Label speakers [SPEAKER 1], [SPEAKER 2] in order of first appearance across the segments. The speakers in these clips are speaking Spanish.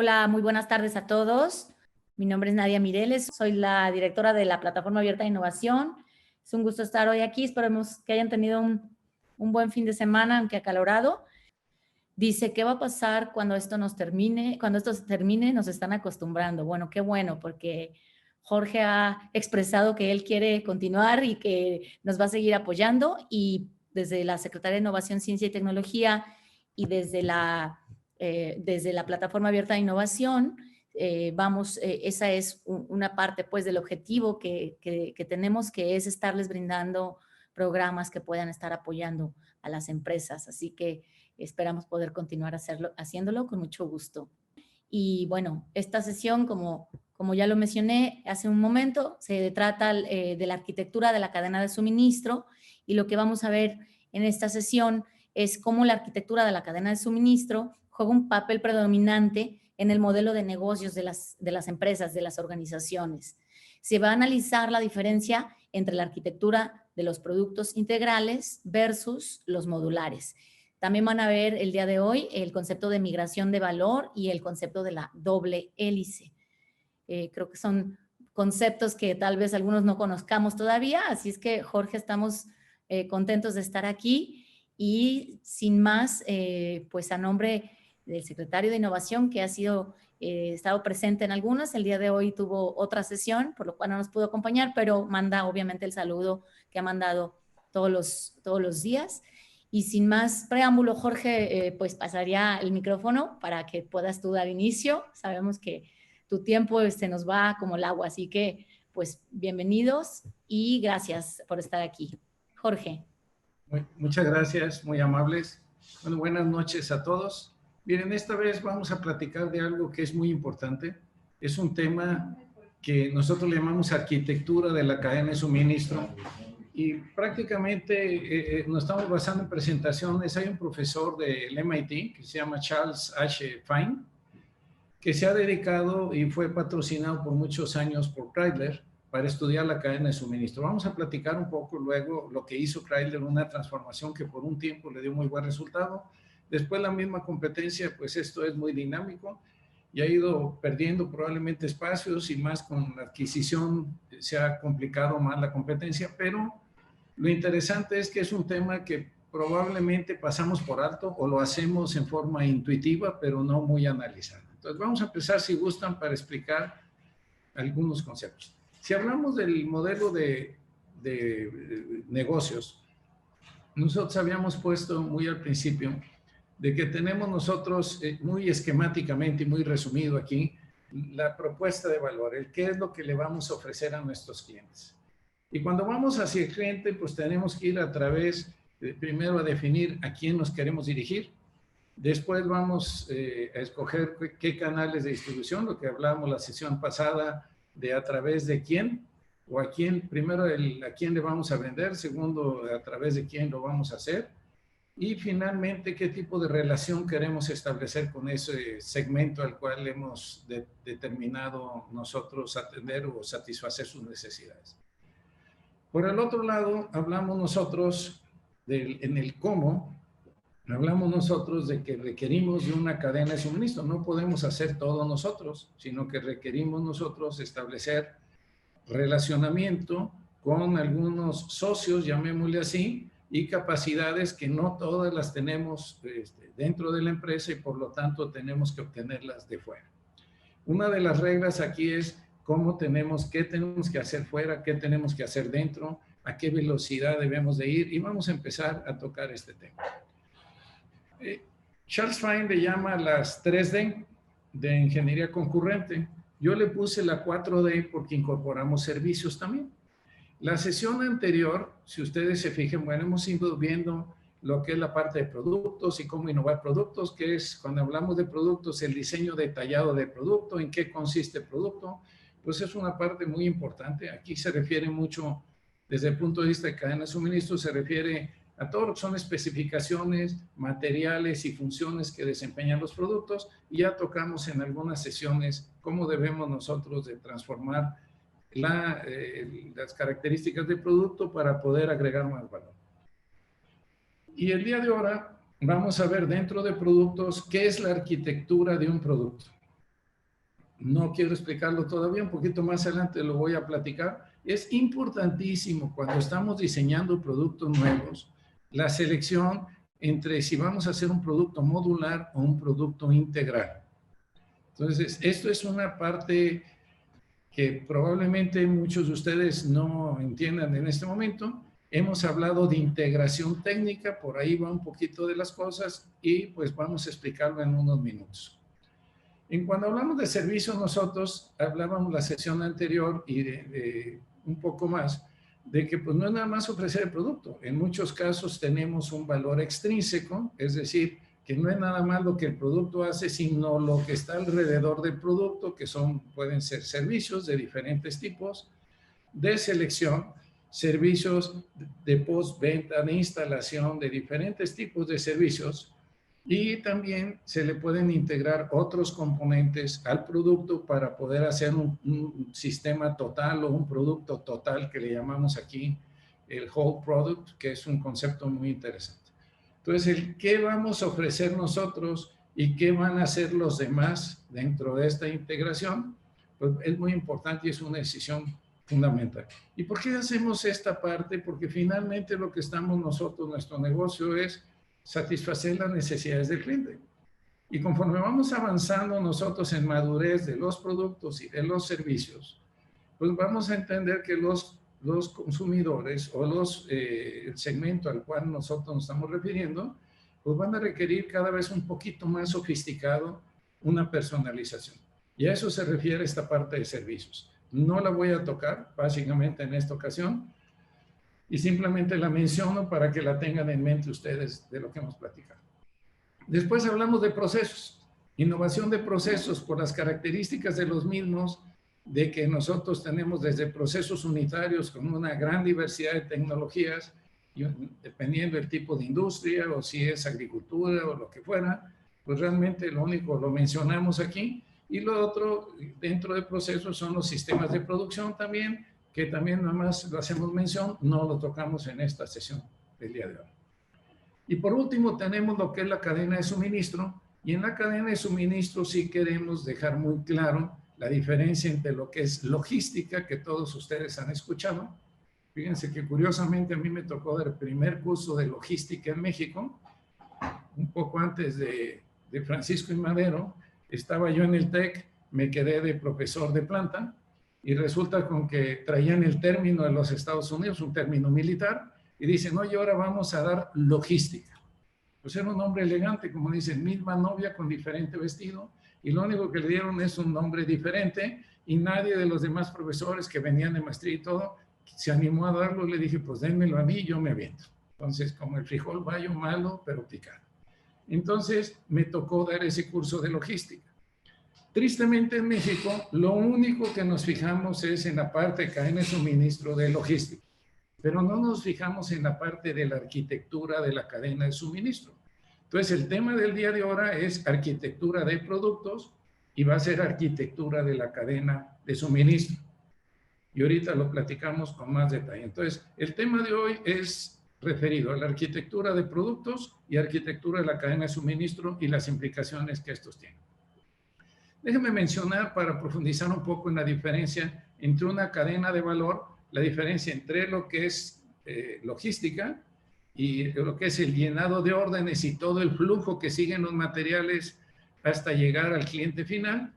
[SPEAKER 1] Hola, muy buenas tardes a todos. Mi nombre es Nadia Mireles, soy la directora de la Plataforma Abierta de Innovación. Es un gusto estar hoy aquí, esperemos que hayan tenido un buen fin de semana, aunque acalorado. Dice, ¿qué va a pasar cuando esto nos termine? Cuando esto se termine, nos están acostumbrando. Bueno, qué bueno, porque Jorge ha expresado que él quiere continuar y que nos va a seguir apoyando, y desde la Secretaría de Innovación, Ciencia y Tecnología y desde la Plataforma Abierta de Innovación, esa es una parte pues del objetivo que tenemos, que es estarles brindando programas que puedan estar apoyando a las empresas. Así que esperamos poder continuar haciéndolo con mucho gusto. Y bueno, esta sesión, como ya lo mencioné hace un momento, se trata de la arquitectura de la cadena de suministro, y lo que vamos a ver en esta sesión es cómo la arquitectura de la cadena de suministro juega un papel predominante en el modelo de negocios de las empresas, de las organizaciones. Se va a analizar la diferencia entre la arquitectura de los productos integrales versus los modulares. También van a ver el día de hoy el concepto de migración de valor y el concepto de la doble hélice. Creo que son conceptos que tal vez algunos no conozcamos todavía, así es que, Jorge, estamos contentos de estar aquí, y sin más, pues a nombre del secretario de Innovación, que ha estado presente en algunas, el día de hoy tuvo otra sesión, por lo cual no nos pudo acompañar, pero manda obviamente el saludo que ha mandado todos los días. Y sin más preámbulo, Jorge, pues pasaría el micrófono para que puedas tú dar inicio. Sabemos que tu tiempo se nos va como el agua, así que pues bienvenidos y gracias por estar aquí. Jorge.
[SPEAKER 2] Muchas gracias, muy amables. Bueno, buenas noches a todos. Miren, esta vez vamos a platicar de algo que es muy importante. Es un tema que nosotros le llamamos arquitectura de la cadena de suministro, y prácticamente nos estamos basando en presentaciones. Hay un profesor del MIT que se llama Charles H. Fine, que se ha dedicado y fue patrocinado por muchos años por Chrysler para estudiar la cadena de suministro. Vamos a platicar un poco luego lo que hizo Chrysler, una transformación que por un tiempo le dio muy buen resultado. Después la misma competencia, pues esto es muy dinámico y ha ido perdiendo probablemente espacios, y más con la adquisición se ha complicado más la competencia, pero lo interesante es que es un tema que probablemente pasamos por alto o lo hacemos en forma intuitiva, pero no muy analizada. Entonces vamos a empezar, si gustan, para explicar algunos conceptos. Si hablamos del modelo de negocios, nosotros habíamos puesto muy al principio de que tenemos nosotros muy esquemáticamente y muy resumido aquí la propuesta de valor, el qué es lo que le vamos a ofrecer a nuestros clientes. Y cuando vamos hacia el cliente, pues tenemos que ir a través, primero a definir a quién nos queremos dirigir. Después vamos a escoger qué canales de distribución, lo que hablábamos la sesión pasada, de a través de quién, o a quién, primero a quién le vamos a vender, segundo a través de quién lo vamos a hacer, y finalmente qué tipo de relación queremos establecer con ese segmento al cual hemos determinado nosotros atender o satisfacer sus necesidades. Por el otro lado, hablamos nosotros en el cómo, hablamos nosotros de que requerimos de una cadena de suministro. No podemos hacer todo nosotros, sino que requerimos nosotros establecer relacionamiento con algunos socios, llamémosle así, y capacidades que no todas las tenemos dentro de la empresa, y por lo tanto tenemos que obtenerlas de fuera. Una de las reglas aquí es qué tenemos que hacer fuera, qué tenemos que hacer dentro, a qué velocidad debemos de ir, y vamos a empezar a tocar este tema. Charles Fine le llama las 3D de ingeniería concurrente. Yo le puse la 4D porque incorporamos servicios también. La sesión anterior, si ustedes se fijan, bueno, hemos ido viendo lo que es la parte de productos y cómo innovar productos, que es, cuando hablamos de productos, el diseño detallado del producto, en qué consiste el producto. Pues es una parte muy importante. Aquí se refiere mucho, desde el punto de vista de cadena de suministro, se refiere a todo lo que son especificaciones, materiales y funciones que desempeñan los productos, y ya tocamos en algunas sesiones cómo debemos nosotros de transformar las características del producto para poder agregar más valor. Y el día de ahora vamos a ver dentro de productos qué es la arquitectura de un producto. no quiero explicarlo todavía, un poquito más adelante lo voy a platicar. Es importantísimo cuando estamos diseñando productos nuevos, la selección entre si vamos a hacer un producto modular o un producto integral. Entonces, esto es una parte que probablemente muchos de ustedes no entiendan en este momento. Hemos hablado de integración técnica, por ahí va un poquito de las cosas y pues vamos a explicarlo en unos minutos. En cuando hablamos de servicio, nosotros hablábamos la sesión anterior y de un poco más, de que pues no es nada más ofrecer el producto. En muchos casos tenemos un valor extrínseco, es decir, que no es nada más lo que el producto hace, sino lo que está alrededor del producto, que pueden ser servicios de diferentes tipos, de selección, servicios de postventa, de instalación, de diferentes tipos de servicios, y también se le pueden integrar otros componentes al producto para poder hacer un sistema total o un producto total que le llamamos aquí el whole product, que es un concepto muy interesante. Entonces, ¿qué vamos a ofrecer nosotros y qué van a hacer los demás dentro de esta integración? Pues es muy importante y es una decisión fundamental. ¿Y por qué hacemos esta parte? Porque finalmente lo que estamos nosotros, nuestro negocio es satisfacer las necesidades del cliente. Y conforme vamos avanzando nosotros en madurez de los productos y de los servicios, pues vamos a entender que los consumidores o el segmento al cual nosotros nos estamos refiriendo, pues van a requerir cada vez un poquito más sofisticado una personalización. Y a eso se refiere esta parte de servicios. No la voy a tocar básicamente en esta ocasión, y simplemente la menciono para que la tengan en mente ustedes de lo que hemos platicado. Después hablamos de procesos, innovación de procesos por las características de los mismos, de que nosotros tenemos desde procesos unitarios con una gran diversidad de tecnologías, y dependiendo del tipo de industria o si es agricultura o lo que fuera, pues realmente lo único lo mencionamos aquí. Y lo otro dentro de procesos son los sistemas de producción también, que también nada más lo hacemos mención, no lo tocamos en esta sesión del día de hoy. Y por último tenemos lo que es la cadena de suministro, y en la cadena de suministro sí queremos dejar muy claro la diferencia entre lo que es logística, que todos ustedes han escuchado. Fíjense que curiosamente a mí me tocó dar el primer curso de logística en México, un poco antes de Francisco y Madero. Estaba yo en el TEC, me quedé de profesor de planta, y resulta con que traían el término de los Estados Unidos, un término militar, y dicen, oye, ahora vamos a dar logística. Pues era un nombre elegante, como dicen, misma novia con diferente vestido, y lo único que le dieron es un nombre diferente, y nadie de los demás profesores que venían de maestría y todo, se animó a darlo. Le dije, pues dénmelo a mí y yo me aviento. Entonces, como el frijol bayo, malo, pero picado. Entonces, me tocó dar ese curso de logística. Tristemente en México, lo único que nos fijamos es en la parte de cadena de suministro de logística, pero no nos fijamos en la parte de la arquitectura de la cadena de suministro. Entonces, el tema del día de ahora es arquitectura de productos y va a ser arquitectura de la cadena de suministro. Y ahorita lo platicamos con más detalle. Entonces, el tema de hoy es referido a la arquitectura de productos y arquitectura de la cadena de suministro y las implicaciones que estos tienen. Déjenme mencionar, para profundizar un poco en la diferencia entre una cadena de valor, la diferencia entre lo que es logística y lo que es el llenado de órdenes y todo el flujo que siguen los materiales hasta llegar al cliente final,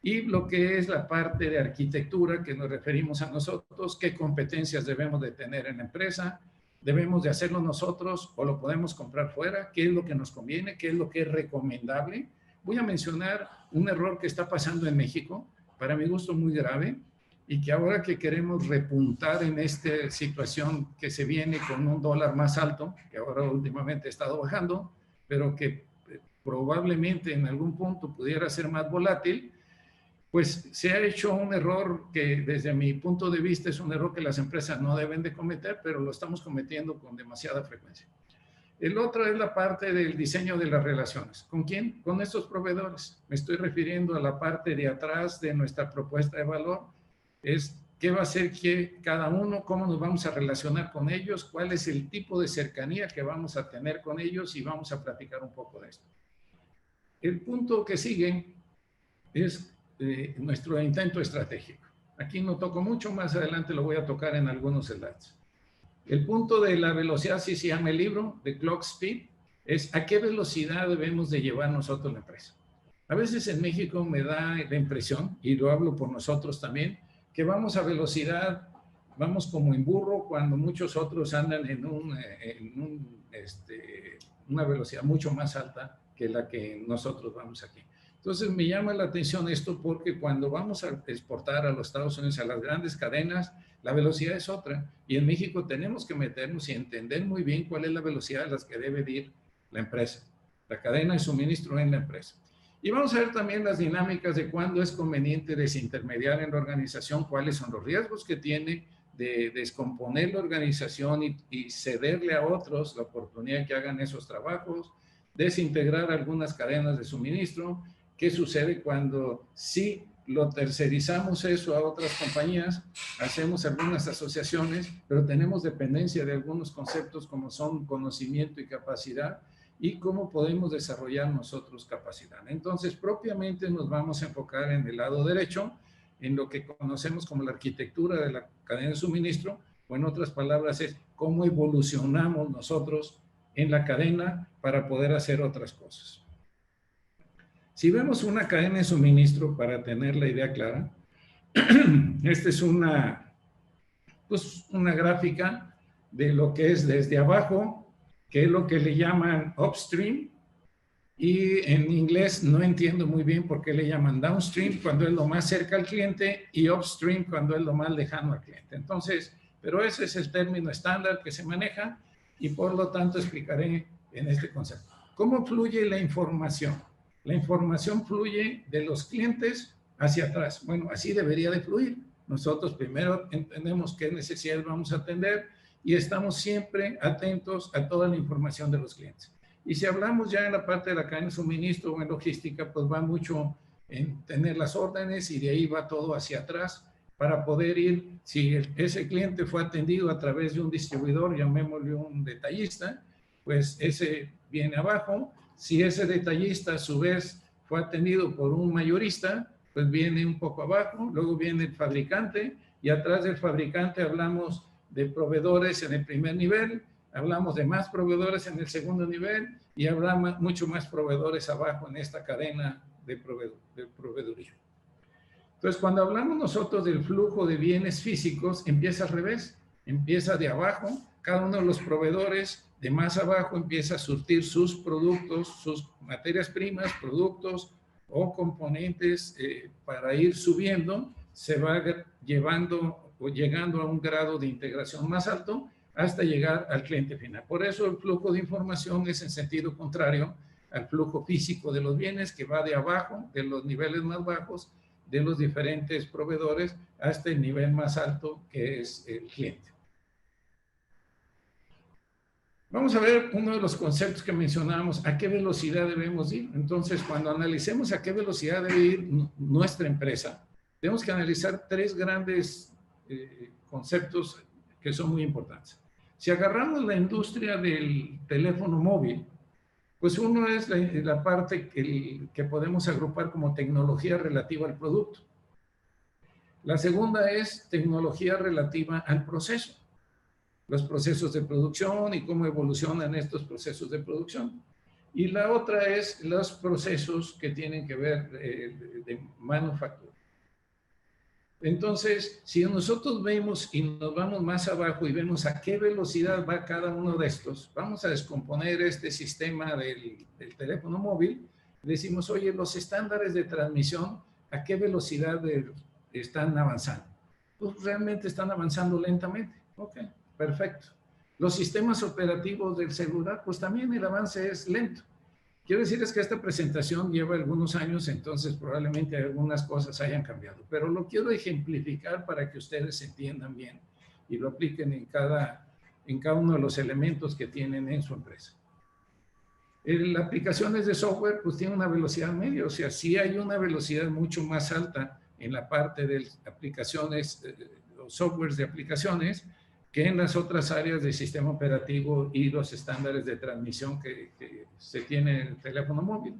[SPEAKER 2] y lo que es la parte de arquitectura que nos referimos a nosotros, qué competencias debemos de tener en la empresa, debemos de hacerlo nosotros o lo podemos comprar fuera, qué es lo que nos conviene, qué es lo que es recomendable. Voy a mencionar un error que está pasando en México, para mi gusto muy grave, y que ahora que queremos repuntar en esta situación que se viene con un dólar más alto, que ahora últimamente ha estado bajando, pero que probablemente en algún punto pudiera ser más volátil, pues se ha hecho un error que desde mi punto de vista es un error que las empresas no deben de cometer, pero lo estamos cometiendo con demasiada frecuencia. El otro es la parte del diseño de las relaciones. ¿Con quién? Con estos proveedores. Me estoy refiriendo a la parte de atrás de nuestra propuesta de valor. Es qué va a hacer que cada uno, cómo nos vamos a relacionar con ellos, cuál es el tipo de cercanía que vamos a tener con ellos, y vamos a platicar un poco de esto. El punto que sigue es nuestro intento estratégico. Aquí no toco mucho, más adelante lo voy a tocar en algunos slides. El punto de la velocidad, sí se llama el libro, de Clock Speed, es a qué velocidad debemos de llevar nosotros la empresa. A veces en México me da la impresión, y lo hablo por nosotros también, que vamos a velocidad, vamos como en burro, cuando muchos otros andan en una velocidad mucho más alta que la que nosotros vamos aquí. Entonces me llama la atención esto porque cuando vamos a exportar a los Estados Unidos, a las grandes cadenas, la velocidad es otra. Y en México tenemos que meternos y entender muy bien cuál es la velocidad a la que debe ir la empresa, la cadena de suministro en la empresa. Y vamos a ver también las dinámicas de cuándo es conveniente desintermediar en la organización, cuáles son los riesgos que tiene de descomponer la organización y cederle a otros la oportunidad que hagan esos trabajos, desintegrar algunas cadenas de suministro. ¿Qué sucede cuando sí lo tercerizamos eso a otras compañías? Hacemos algunas asociaciones, pero tenemos dependencia de algunos conceptos como son conocimiento y capacidad, y cómo podemos desarrollar nosotros capacidad. Entonces, propiamente nos vamos a enfocar en el lado derecho, en lo que conocemos como la arquitectura de la cadena de suministro, o en otras palabras es cómo evolucionamos nosotros en la cadena para poder hacer otras cosas. Si vemos una cadena de suministro, para tener la idea clara, esta es una gráfica de lo que es desde abajo, que es lo que le llaman upstream, y en inglés no entiendo muy bien por qué le llaman downstream cuando es lo más cerca al cliente y upstream cuando es lo más lejano al cliente. Entonces, pero ese es el término estándar que se maneja y por lo tanto explicaré en este concepto. ¿Cómo fluye la información? La información fluye de los clientes hacia atrás. Bueno, así debería de fluir. Nosotros primero entendemos qué necesidades vamos a atender y estamos siempre atentos a toda la información de los clientes. Y si hablamos ya en la parte de la cadena de suministro o en logística, pues va mucho en tener las órdenes y de ahí va todo hacia atrás para poder ir, si ese cliente fue atendido a través de un distribuidor, llamémosle un detallista, pues ese viene abajo. Si ese detallista a su vez fue atendido por un mayorista, pues viene un poco abajo. Luego viene el fabricante y atrás del fabricante hablamos de proveedores en el primer nivel, hablamos de más proveedores en el segundo nivel y habrá mucho más proveedores abajo en esta cadena de proveeduría. Entonces, cuando hablamos nosotros del flujo de bienes físicos, empieza al revés, empieza de abajo, cada uno de los proveedores de más abajo empieza a surtir sus productos, sus materias primas, productos o componentes para ir subiendo, se va llevando o llegando a un grado de integración más alto hasta llegar al cliente final. Por eso el flujo de información es en sentido contrario al flujo físico de los bienes, que va de abajo, de los niveles más bajos, de los diferentes proveedores, hasta el nivel más alto, que es el cliente. Vamos a ver uno de los conceptos que mencionábamos, a qué velocidad debemos ir. Entonces, cuando analicemos a qué velocidad debe ir nuestra empresa, tenemos que analizar tres grandes conceptos que son muy importantes. Si agarramos la industria del teléfono móvil, pues uno es la parte que podemos agrupar como tecnología relativa al producto. La segunda es tecnología relativa al proceso, los procesos de producción y cómo evolucionan estos procesos de producción. Y la otra es los procesos que tienen que ver de manufactura. Entonces, si nosotros vemos y nos vamos más abajo y vemos a qué velocidad va cada uno de estos, vamos a descomponer este sistema del teléfono móvil. Decimos, oye, los estándares de transmisión, ¿a qué velocidad están avanzando? Pues realmente están avanzando lentamente. Ok, perfecto. Los sistemas operativos del celular, pues también el avance es lento. Quiero decirles que esta presentación lleva algunos años, entonces probablemente algunas cosas hayan cambiado, pero lo quiero ejemplificar para que ustedes entiendan bien y lo apliquen en cada uno de los elementos que tienen en su empresa. Las aplicaciones de software pues tienen una velocidad media, o sea, sí hay una velocidad mucho más alta en la parte de aplicaciones, los softwares de aplicaciones, que en las otras áreas del sistema operativo y los estándares de transmisión que se tiene en el teléfono móvil.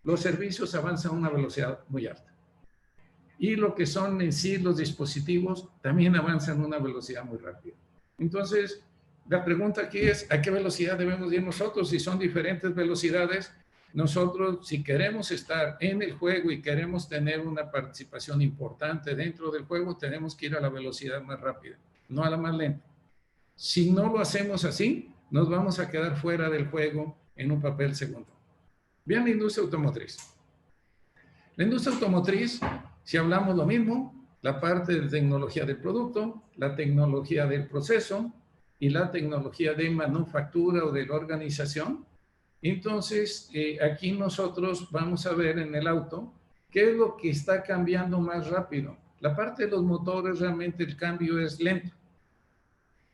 [SPEAKER 2] Los servicios avanzan a una velocidad muy alta. y lo que son en sí los dispositivos también avanzan a una velocidad muy rápida. Entonces, la pregunta aquí es, ¿a qué velocidad debemos ir nosotros? Si son diferentes velocidades, nosotros, si queremos estar en el juego y queremos tener una participación importante dentro del juego, tenemos que ir a la velocidad más rápida, no a la más lenta. Si no lo hacemos así, nos vamos a quedar fuera del juego en un papel segundo. Vean la industria automotriz. La industria automotriz, si hablamos lo mismo, la parte de tecnología del producto, la tecnología del proceso y la tecnología de manufactura o de la organización. Entonces, aquí nosotros vamos a ver en el auto qué es lo que está cambiando más rápido. La parte de los motores, realmente el cambio es lento,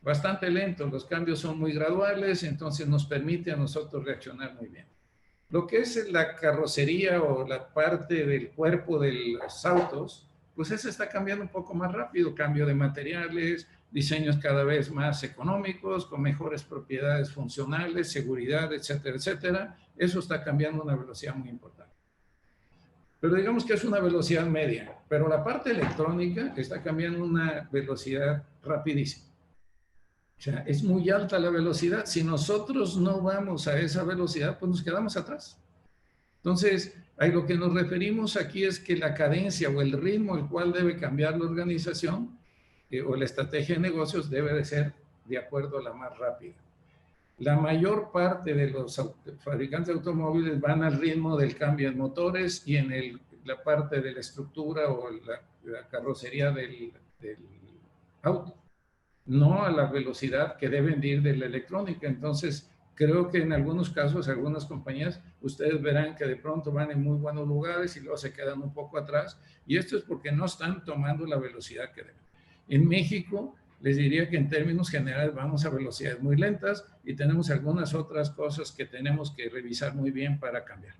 [SPEAKER 2] bastante lento. Los cambios son muy graduales, entonces nos permite a nosotros reaccionar muy bien. Lo que es la carrocería o la parte del cuerpo de los autos, pues esa está cambiando un poco más rápido, cambio de materiales, diseños cada vez más económicos, con mejores propiedades funcionales, seguridad, etcétera, etcétera. Eso está cambiando a una velocidad muy importante. Pero digamos que es una velocidad media, pero la parte electrónica está cambiando a una velocidad rapidísima. O sea, es muy alta la velocidad. Si nosotros no vamos a esa velocidad, pues nos quedamos atrás. Entonces, a lo que nos referimos aquí es que la cadencia o el ritmo al cual debe cambiar la organización o la estrategia de negocios debe de ser de acuerdo a la más rápida. La mayor parte de los fabricantes de automóviles van al ritmo del cambio en motores y en la parte de la estructura o la carrocería del auto, no a la velocidad que deben de ir de la electrónica. Entonces, creo que en algunos casos, algunas compañías, ustedes verán que de pronto van en muy buenos lugares y luego se quedan un poco atrás. Y esto es porque no están tomando la velocidad que deben. En México, les diría que en términos generales vamos a velocidades muy lentas y tenemos algunas otras cosas que tenemos que revisar muy bien para cambiar.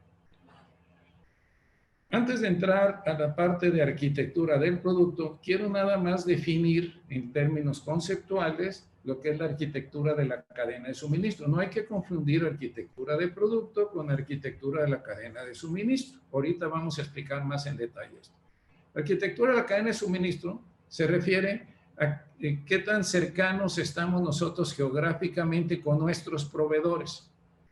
[SPEAKER 2] Antes de entrar a la parte de arquitectura del producto, quiero nada más definir en términos conceptuales lo que es la arquitectura de la cadena de suministro. No hay que confundir arquitectura de producto con arquitectura de la cadena de suministro. Ahorita vamos a explicar más en detalle esto. La arquitectura de la cadena de suministro se refiere a qué tan cercanos estamos nosotros geográficamente con nuestros proveedores.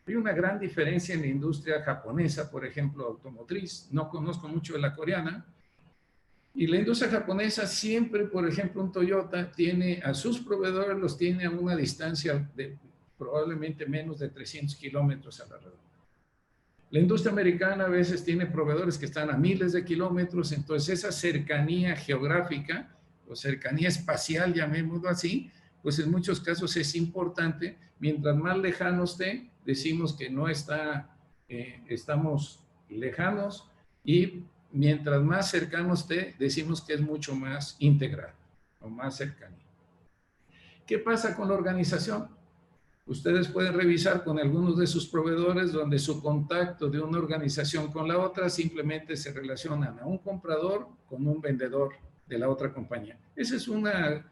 [SPEAKER 2] Hay una gran diferencia en la industria japonesa, por ejemplo, automotriz. No conozco mucho de la coreana. Y la industria japonesa siempre, por ejemplo, un Toyota tiene a sus proveedores, los tiene a una distancia de probablemente menos de 300 kilómetros a la redonda. La industria americana a veces tiene proveedores que están a miles de kilómetros, entonces esa cercanía geográfica o cercanía espacial, llamémoslo así, pues en muchos casos es importante. Mientras más lejano esté, decimos que no está, estamos lejanos, y mientras más cercano esté, decimos que es mucho más integral o más cercanía. ¿Qué pasa con la organización? Ustedes pueden revisar con algunos de sus proveedores donde su contacto de una organización con la otra simplemente se relacionan a un comprador con un vendedor de la otra compañía. Esa es una,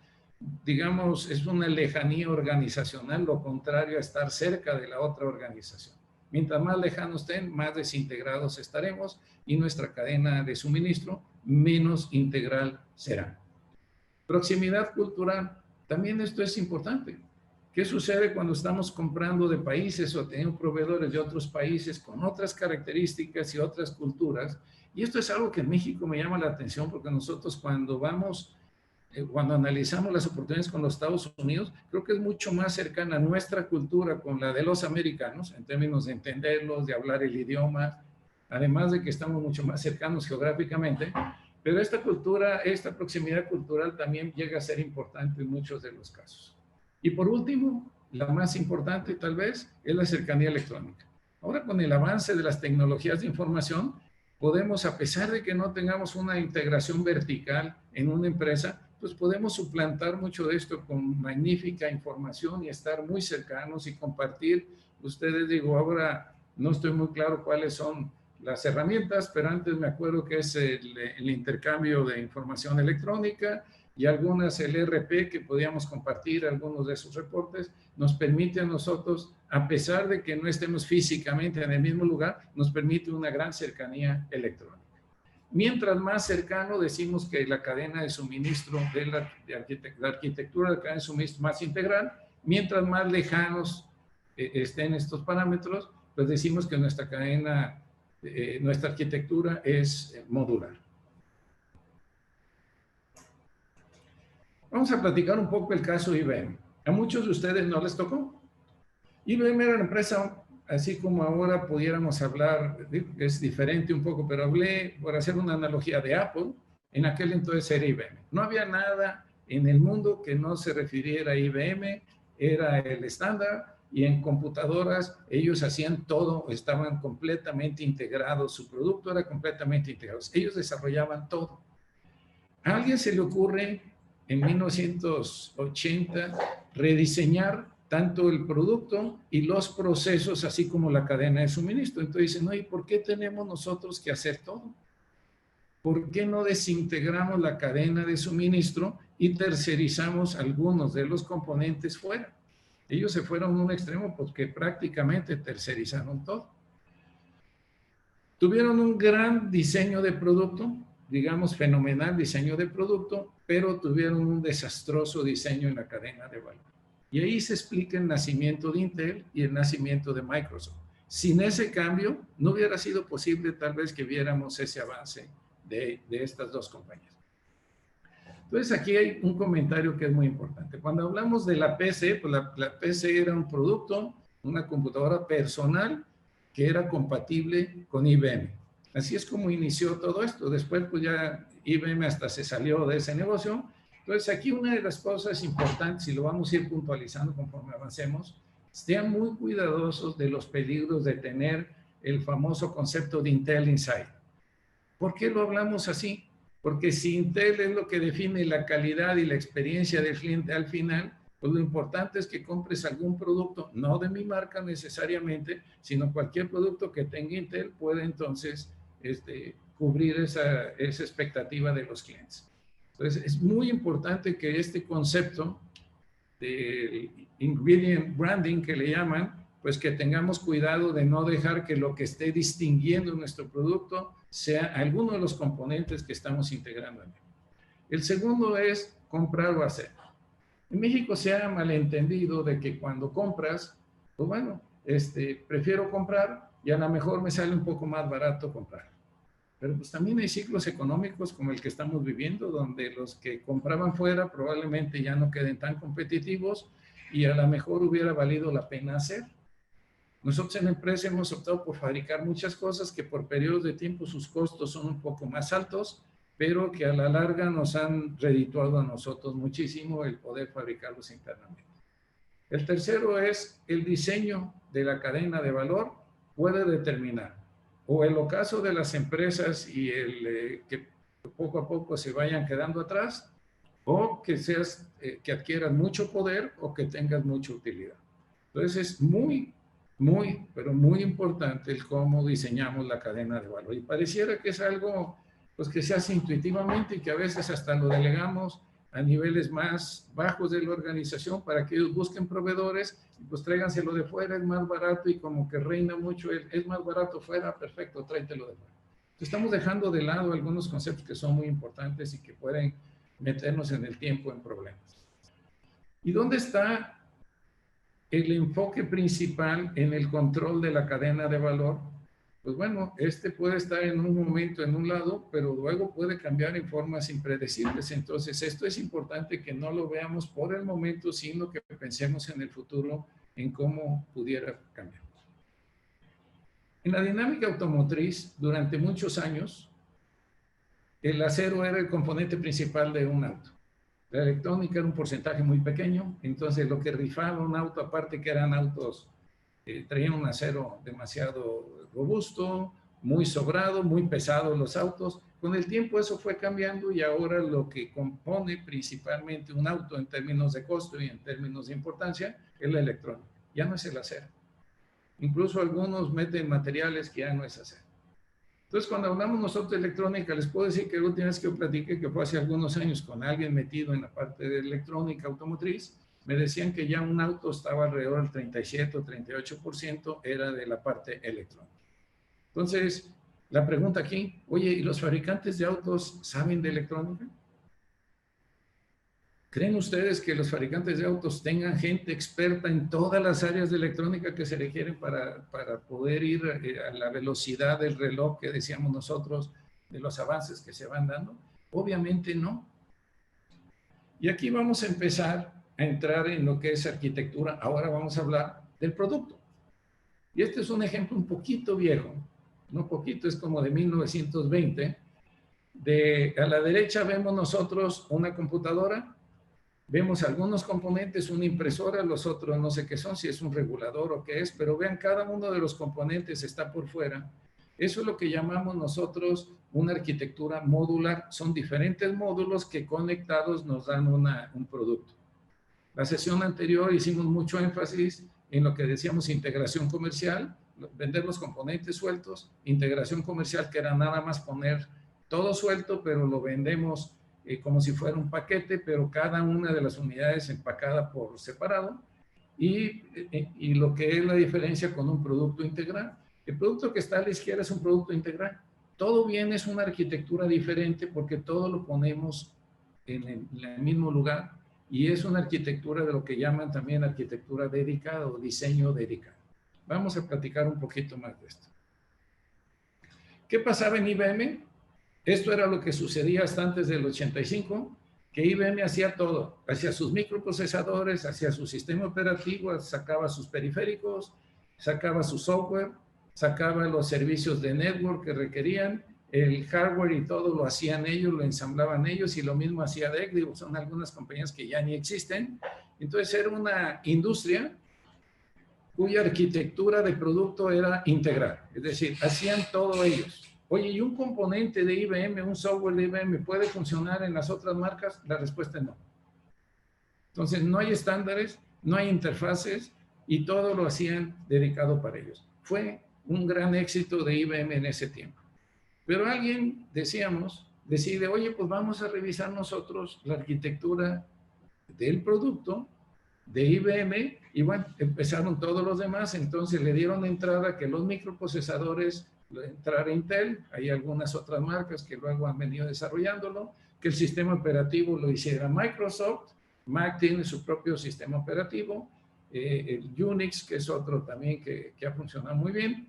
[SPEAKER 2] digamos, es una lejanía organizacional, lo contrario a estar cerca de la otra organización. Mientras más lejanos estén, más desintegrados estaremos y nuestra cadena de suministro menos integral será. Proximidad cultural, también esto es importante. ¿Qué sucede cuando estamos comprando de países o tenemos proveedores de otros países con otras características y otras culturas? Y esto es algo que en México me llama la atención porque nosotros cuando analizamos las oportunidades con los Estados Unidos, creo que es mucho más cercana a nuestra cultura con la de los americanos, en términos de entenderlos, de hablar el idioma, además de que estamos mucho más cercanos geográficamente, pero esta cultura, esta proximidad cultural también llega a ser importante en muchos de los casos. Y por último, la más importante tal vez, es la cercanía electrónica. Ahora con el avance de las tecnologías de información, podemos, a pesar de que no tengamos una integración vertical en una empresa, pues podemos suplantar mucho de esto con magnífica información y estar muy cercanos y compartir. Ustedes, digo, ahora no estoy muy claro cuáles son las herramientas, pero antes me acuerdo que es el intercambio de información electrónica y algunas, el ERP, que podíamos compartir algunos de esos reportes, nos permite a nosotros, a pesar de que no estemos físicamente en el mismo lugar, nos permite una gran cercanía electrónica. Mientras más cercano, decimos que la cadena de suministro de la arquitectura de la cadena de suministro más integral. Mientras más lejanos estén estos parámetros, pues decimos que nuestra cadena, nuestra arquitectura es modular. Vamos a platicar un poco el caso IBM. A muchos de ustedes no les tocó. IBM era una empresa, así como ahora pudiéramos hablar, es diferente un poco, pero hablé, por hacer una analogía, de Apple. En aquel entonces era IBM. No había nada en el mundo que no se refiriera a IBM, era el estándar, y en computadoras ellos hacían todo, estaban completamente integrados, su producto era completamente integrado, ellos desarrollaban todo. A alguien se le ocurre en 1980 rediseñar tanto el producto y los procesos, así como la cadena de suministro. Entonces dicen, no, ¿y por qué tenemos nosotros que hacer todo? ¿Por qué no desintegramos la cadena de suministro y tercerizamos algunos de los componentes fuera? Ellos se fueron a un extremo porque prácticamente tercerizaron todo. Tuvieron un gran diseño de producto, digamos fenomenal diseño de producto, pero tuvieron un desastroso diseño en la cadena de valor. Y ahí se explica el nacimiento de Intel y el nacimiento de Microsoft. Sin ese cambio, no hubiera sido posible tal vez que viéramos ese avance de estas dos compañías. Entonces aquí hay un comentario que es muy importante. Cuando hablamos de la PC, pues la PC era un producto, una computadora personal que era compatible con IBM. Así es como inició todo esto. Después pues ya IBM hasta se salió de ese negocio. Entonces aquí una de las cosas importantes, y lo vamos a ir puntualizando conforme avancemos, sean muy cuidadosos de los peligros de tener el famoso concepto de Intel Inside. ¿Por qué lo hablamos así? Porque si Intel es lo que define la calidad y la experiencia del cliente al final, pues lo importante es que compres algún producto, no de mi marca necesariamente, sino cualquier producto que tenga Intel puede entonces cubrir esa expectativa de los clientes. Entonces, es muy importante que este concepto de ingredient branding que le llaman, pues que tengamos cuidado de no dejar que lo que esté distinguiendo nuestro producto sea alguno de los componentes que estamos integrando en él. El segundo es comprar o hacer. En México se ha malentendido de que cuando compras, pues bueno, prefiero comprar y a lo mejor me sale un poco más barato comprar. Pero pues también hay ciclos económicos como el que estamos viviendo, donde los que compraban fuera probablemente ya no queden tan competitivos y a lo mejor hubiera valido la pena hacer. Nosotros en la empresa hemos optado por fabricar muchas cosas que por periodos de tiempo sus costos son un poco más altos, pero que a la larga nos han redituado a nosotros muchísimo el poder fabricarlos internamente. El tercero es el diseño de la cadena de valor puede determinar o el ocaso de las empresas y que poco a poco se vayan quedando atrás, o que que adquieras mucho poder o que tengas mucha utilidad. Entonces es muy, pero muy importante el cómo diseñamos la cadena de valor. Y pareciera que es algo pues, que se hace intuitivamente y que a veces hasta lo delegamos a niveles más bajos de la organización para que ellos busquen proveedores y pues tráiganselo de fuera, es más barato, y como que reina mucho es más barato fuera, perfecto, tráetelo de fuera. Estamos dejando de lado algunos conceptos que son muy importantes y que pueden meternos en el tiempo en problemas. ¿Y dónde está el enfoque principal en el control de la cadena de valor? Pues bueno, puede estar en un momento en un lado, pero luego puede cambiar en formas impredecibles. Entonces, esto es importante que no lo veamos por el momento, sino que pensemos en el futuro, en cómo pudiera cambiar. En la dinámica automotriz, durante muchos años, el acero era el componente principal de un auto. La electrónica era un porcentaje muy pequeño, entonces lo que rifaba un auto, aparte que eran autos, traían un acero demasiado robusto, muy sobrado, muy pesado los autos. Con el tiempo eso fue cambiando y ahora lo que compone principalmente un auto en términos de costo y en términos de importancia es la electrónica, ya no es el acero. Incluso algunos meten materiales que ya no es acero. Entonces, cuando hablamos nosotros de electrónica, les puedo decir que la última vez que yo platiqué, que fue hace algunos años, con alguien metido en la parte de electrónica automotriz, me decían que ya un auto estaba alrededor del 37 o 38% era de la parte electrónica. Entonces, La pregunta aquí, oye, ¿y los fabricantes de autos saben de electrónica? ¿Creen ustedes que los fabricantes de autos tengan gente experta en todas las áreas de electrónica que se requieren para poder ir a la velocidad del reloj que decíamos nosotros, de los avances que se van dando? Obviamente no. Y aquí vamos a empezar a entrar en lo que es arquitectura. Ahora vamos a hablar del producto. Y este es un ejemplo un poquito viejo, no poquito, es como de 1920. A la derecha vemos nosotros una computadora, vemos algunos componentes, una impresora, los otros no sé qué son, si es un regulador o qué es, pero vean, cada uno de los componentes está por fuera. Eso es lo que llamamos nosotros una arquitectura modular. Son diferentes módulos que conectados nos dan un producto. La sesión anterior hicimos mucho énfasis en lo que decíamos integración comercial, vender los componentes sueltos, integración comercial, que era nada más poner todo suelto, pero lo vendemos como si fuera un paquete, pero cada una de las unidades empacada por separado, y lo que es la diferencia con un producto integral. El producto que está a la izquierda es un producto integral. Todo bien es una arquitectura diferente porque todo lo ponemos en el mismo lugar, y es una arquitectura de lo que llaman también arquitectura dedicada o diseño dedicado. Vamos a platicar un poquito más de esto. ¿Qué pasaba en IBM? Esto era lo que sucedía hasta antes del 85, que IBM hacía todo. Hacía sus microprocesadores, hacía su sistema operativo, sacaba sus periféricos, sacaba su software, sacaba los servicios de network que requerían, el hardware y todo lo hacían ellos, lo ensamblaban ellos, y lo mismo hacía DEC. Digo, son algunas compañías que ya ni existen. Entonces era una industria cuya arquitectura de producto era integral, es decir, hacían todo ellos. Oye, ¿y un componente de IBM, un software de IBM puede funcionar en las otras marcas? La respuesta es no. Entonces no hay estándares, no hay interfaces, y todo lo hacían dedicado para ellos. Fue un gran éxito de IBM en ese tiempo. Pero alguien, decíamos, decide, oye, pues vamos a revisar nosotros la arquitectura del producto de IBM, y bueno, empezaron todos los demás. Entonces le dieron entrada que los microprocesadores entrara Intel, hay algunas otras marcas que luego han venido desarrollándolo, que el sistema operativo lo hiciera Microsoft. Mac tiene su propio sistema operativo, el Unix, que es otro también que ha funcionado muy bien.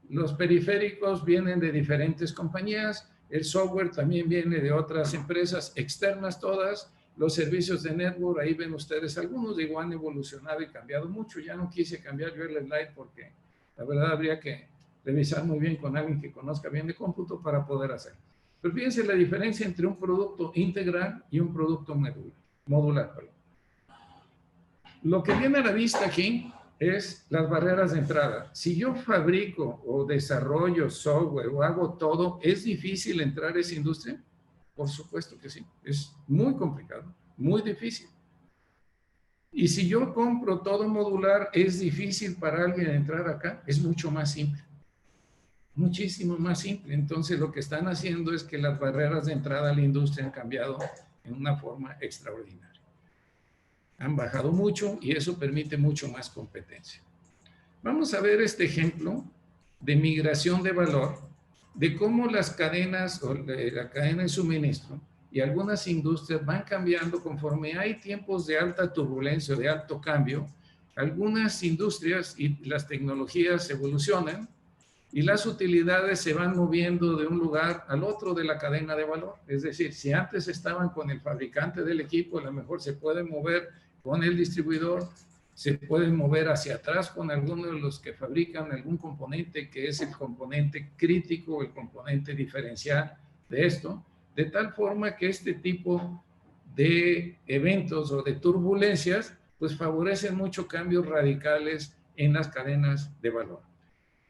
[SPEAKER 2] Los periféricos vienen de diferentes compañías, el software también viene de otras empresas externas todas. Los servicios de network, ahí ven ustedes algunos, digo, han evolucionado y cambiado mucho. Ya no quise cambiar yo el slide porque la verdad habría que revisar muy bien con alguien que conozca bien de cómputo para poder hacerlo. Pero fíjense la diferencia entre un producto integral y un producto modular. Lo que viene a la vista aquí es las barreras de entrada. Si yo fabrico o desarrollo software o hago todo, ¿es difícil entrar a esa industria? Por supuesto que sí. Es muy complicado, muy difícil. Y si yo compro todo modular, ¿es difícil para alguien entrar acá? Es mucho más simple. Muchísimo más simple. Entonces lo que están haciendo es que las barreras de entrada a la industria han cambiado en una forma extraordinaria. Han bajado mucho y eso permite mucho más competencia. Vamos a ver este ejemplo de migración de valor, de cómo las cadenas o la cadena de suministro y algunas industrias van cambiando conforme hay tiempos de alta turbulencia, de alto cambio. Algunas industrias y las tecnologías evolucionan y las utilidades se van moviendo de un lugar al otro de la cadena de valor. Es decir, si antes estaban con el fabricante del equipo, a lo mejor se pueden mover con el distribuidor, se pueden mover hacia atrás con alguno de los que fabrican algún componente que es el componente crítico, el componente diferencial de esto, de tal forma que este tipo de eventos o de turbulencias pues favorecen mucho cambios radicales en las cadenas de valor.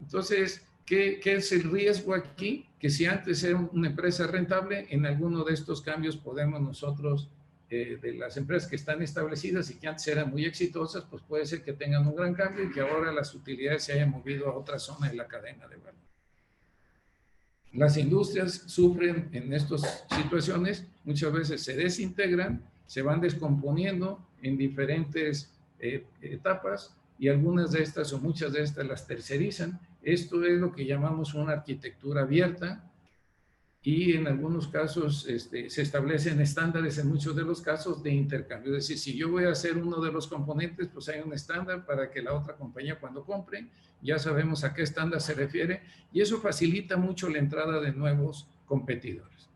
[SPEAKER 2] Entonces, ¿qué es el riesgo aquí? Que si antes era una empresa rentable, en alguno de estos cambios podemos nosotros, de las empresas que están establecidas y que antes eran muy exitosas, pues puede ser que tengan un gran cambio y que ahora las utilidades se hayan movido a otra zona de la cadena de valor. Las industrias sufren en estas situaciones, muchas veces se desintegran, se van descomponiendo en diferentes etapas, y algunas de estas o muchas de estas las tercerizan, Esto es lo que llamamos una arquitectura abierta y en algunos casos se establecen estándares en muchos de los casos de intercambio. Es decir, si yo voy a hacer uno de los componentes, pues hay un estándar para que la otra compañía cuando compre, ya sabemos a qué estándar se refiere y eso facilita mucho la entrada de nuevos competidores.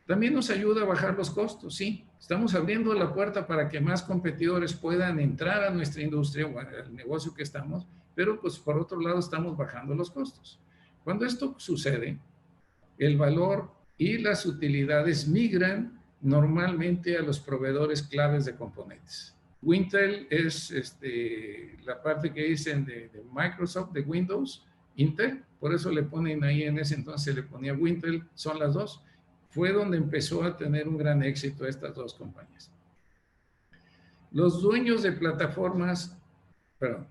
[SPEAKER 2] También nos ayuda a bajar los costos, sí. Estamos abriendo la puerta para que más competidores puedan entrar a nuestra industria o al negocio que estamos, pero pues por otro lado estamos bajando los costos. Cuando esto sucede, el valor y las utilidades migran normalmente a los proveedores claves de componentes. Wintel es la parte que dicen de Microsoft, de Windows, Intel, por eso le ponen ahí en ese entonces, le ponía Wintel, son las dos. Fue donde empezó a tener un gran éxito estas dos compañías. Los dueños de plataformas, perdón,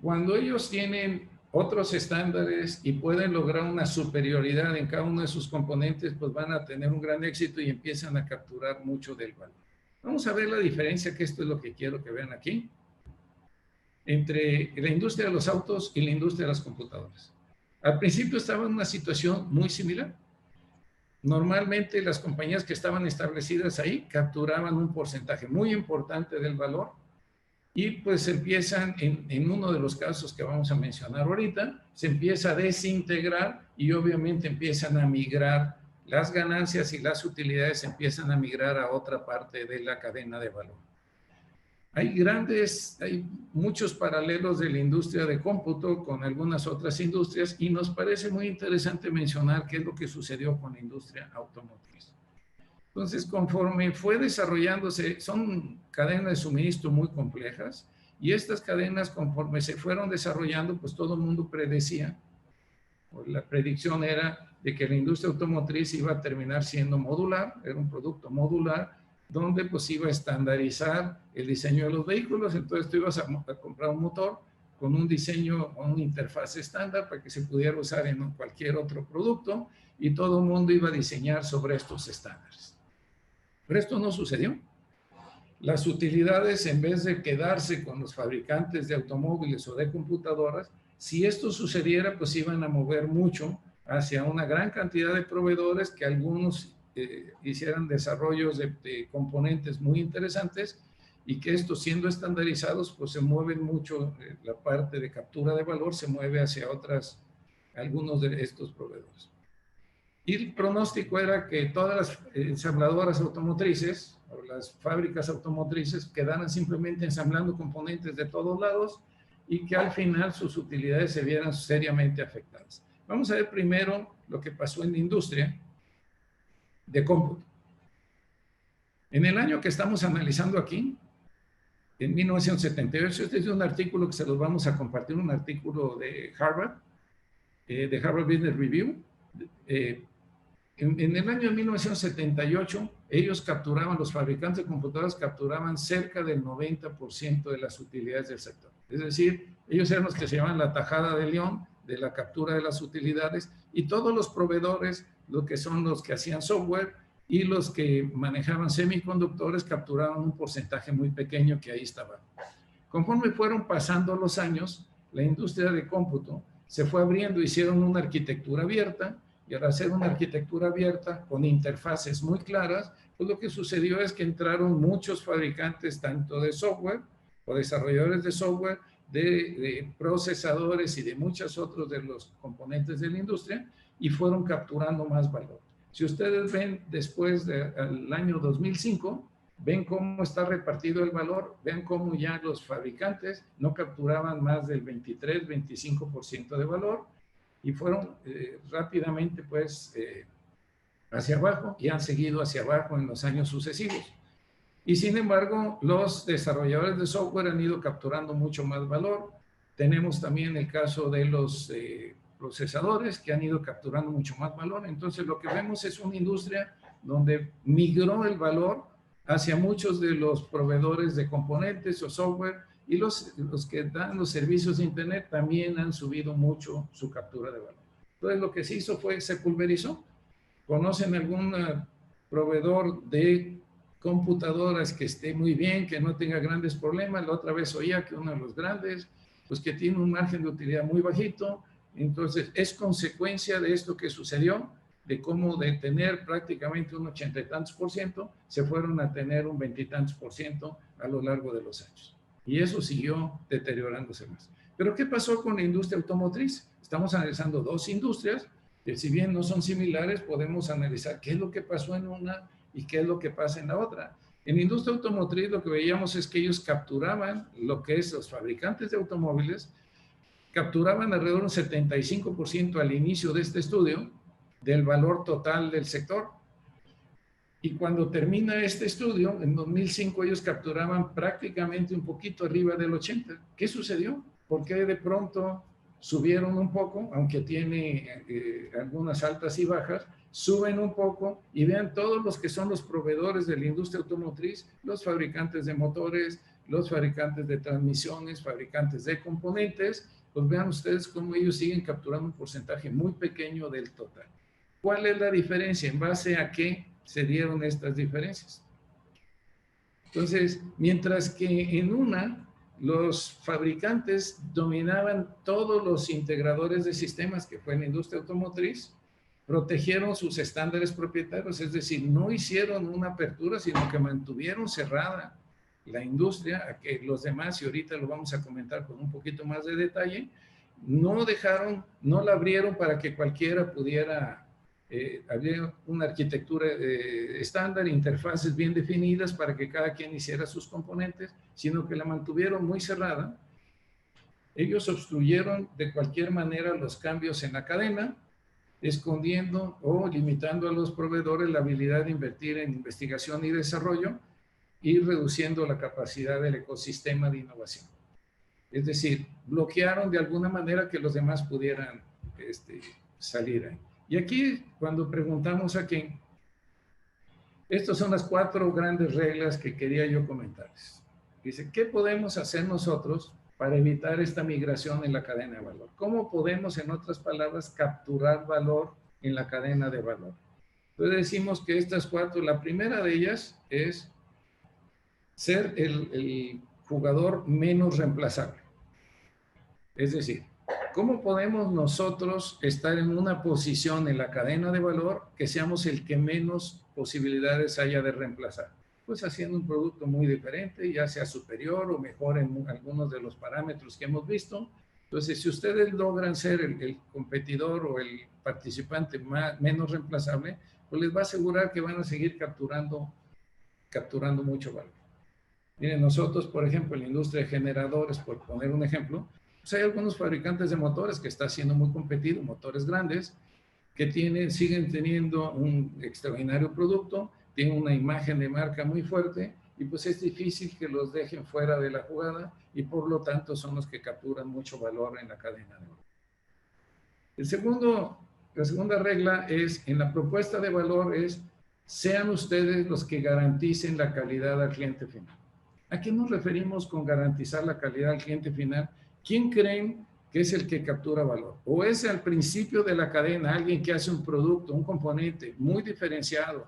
[SPEAKER 2] cuando ellos tienen otros estándares y pueden lograr una superioridad en cada uno de sus componentes, pues van a tener un gran éxito y empiezan a capturar mucho del valor. Vamos a ver la diferencia, que esto es lo que quiero que vean aquí, entre la industria de los autos y la industria de las computadoras. Al principio estaba en una situación muy similar. Normalmente las compañías que estaban establecidas ahí capturaban un porcentaje muy importante del valor y pues empiezan, en uno de los casos que vamos a mencionar ahorita, se empieza a desintegrar y obviamente empiezan a migrar las ganancias y las utilidades empiezan a migrar a otra parte de la cadena de valor. Hay muchos paralelos de la industria de cómputo con algunas otras industrias y nos parece muy interesante mencionar qué es lo que sucedió con la industria automotriz. Entonces, conforme fue desarrollándose, son cadenas de suministro muy complejas y estas cadenas, conforme se fueron desarrollando, pues todo el mundo predecía, o la predicción era de que la industria automotriz iba a terminar siendo modular, era un producto modular, donde pues iba a estandarizar el diseño de los vehículos, entonces tú ibas a comprar un motor con un diseño o una interfaz estándar para que se pudiera usar en cualquier otro producto y todo el mundo iba a diseñar sobre estos estándares. Pero esto no sucedió. Las utilidades, en vez de quedarse con los fabricantes de automóviles o de computadoras, si esto sucediera, pues iban a mover mucho hacia una gran cantidad de proveedores que algunos hicieran desarrollos de componentes muy interesantes y que estos siendo estandarizados, pues se mueven mucho, la parte de captura de valor se mueve hacia algunos de estos proveedores. Y el pronóstico era que todas las ensambladoras automotrices o las fábricas automotrices quedaran simplemente ensamblando componentes de todos lados y que al final sus utilidades se vieran seriamente afectadas. Vamos a ver primero lo que pasó en la industria de cómputo. En el año que estamos analizando aquí, en 1978, este es un artículo que se los vamos a compartir, un artículo de Harvard Business Review. En el año de 1978, ellos capturaban, los fabricantes de computadoras capturaban cerca del 90% de las utilidades del sector. Es decir, ellos eran los que se llaman la tajada de león de la captura de las utilidades y todos los proveedores, lo que son los que hacían software y los que manejaban semiconductores, capturaban un porcentaje muy pequeño que ahí estaba. Conforme fueron pasando los años, la industria de cómputo se fue abriendo, hicieron una arquitectura abierta. Y al hacer una arquitectura abierta con interfaces muy claras, pues lo que sucedió es que entraron muchos fabricantes tanto de software o desarrolladores de software, de procesadores y de muchos otros de los componentes de la industria y fueron capturando más valor. Si ustedes ven después del año 2005, ven cómo está repartido el valor, ven cómo ya los fabricantes no capturaban más del 23-25% de valor, y fueron rápidamente pues hacia abajo y han seguido hacia abajo en los años sucesivos. Y sin embargo, los desarrolladores de software han ido capturando mucho más valor. Tenemos también el caso de los procesadores que han ido capturando mucho más valor. Entonces lo que vemos es una industria donde migró el valor hacia muchos de los proveedores de componentes o software y los que dan los servicios de Internet también han subido mucho su captura de valor. Entonces, lo que se hizo fue, se pulverizó. ¿Conocen algún proveedor de computadoras que esté muy bien, que no tenga grandes problemas. La otra vez oía que uno de los grandes, pues que tiene un margen de utilidad muy bajito. Entonces, es consecuencia de esto que sucedió, de cómo de tener prácticamente un 80 y tantos %, se fueron a tener un 20 y tantos % a lo largo de los años. Y eso siguió deteriorándose más. Pero ¿qué pasó con la industria automotriz? Estamos analizando dos industrias, que si bien no son similares, podemos analizar qué es lo que pasó en una y qué es lo que pasa en la otra. En la industria automotriz lo que veíamos es que ellos capturaban lo que es los fabricantes de automóviles, capturaban alrededor de un 75% al inicio de este estudio del valor total del sector. Y cuando termina este estudio, en 2005 ellos capturaban prácticamente un poquito arriba del 80%. ¿Qué sucedió? ¿Por qué de pronto subieron un poco, aunque tiene algunas altas y bajas? Suben un poco y vean todos los que son los proveedores de la industria automotriz, los fabricantes de motores, los fabricantes de transmisiones, fabricantes de componentes, pues vean ustedes cómo ellos siguen capturando un porcentaje muy pequeño del total. ¿Cuál es la diferencia? ¿En base a qué se dieron estas diferencias? Entonces, mientras que en una, los fabricantes dominaban todos los integradores de sistemas, que fue en la industria automotriz, protegieron sus estándares propietarios, es decir, no hicieron una apertura, sino que mantuvieron cerrada la industria a que los demás, y ahorita lo vamos a comentar con un poquito más de detalle, no dejaron, no la abrieron para que cualquiera pudiera, había una arquitectura estándar, interfaces bien definidas para que cada quien hiciera sus componentes, sino que la mantuvieron muy cerrada. Ellos obstruyeron de cualquier manera los cambios en la cadena, escondiendo o limitando a los proveedores la habilidad de invertir en investigación y desarrollo y reduciendo la capacidad del ecosistema de innovación. Es decir, bloquearon de alguna manera que los demás pudieran salir ahí. Y aquí, cuando preguntamos a quién, estas son las 4 grandes reglas que quería yo comentarles. Dice, ¿qué podemos hacer nosotros para evitar esta migración en la cadena de valor? ¿Cómo podemos, en otras palabras, capturar valor en la cadena de valor? Entonces decimos que estas 4, la primera de ellas es ser el jugador menos reemplazable. Es decir, ¿cómo podemos nosotros estar en una posición en la cadena de valor que seamos el que menos posibilidades haya de reemplazar? Pues haciendo un producto muy diferente, ya sea superior o mejor en algunos de los parámetros que hemos visto. Entonces, si ustedes logran ser el competidor o el participante menos reemplazable, pues les va a asegurar que van a seguir capturando mucho valor. Miren, nosotros, por ejemplo, en la industria de generadores, por poner un ejemplo, pues hay algunos fabricantes de motores que está siendo muy competido, motores grandes, que siguen teniendo un extraordinario producto, tienen una imagen de marca muy fuerte y pues es difícil que los dejen fuera de la jugada y por lo tanto son los que capturan mucho valor en la cadena de valor. La segunda regla es, en la propuesta de valor es, sean ustedes los que garanticen la calidad al cliente final. ¿A qué nos referimos con garantizar la calidad al cliente final? ¿Quién creen que es el que captura valor? ¿O es al principio de la cadena alguien que hace un producto, un componente muy diferenciado,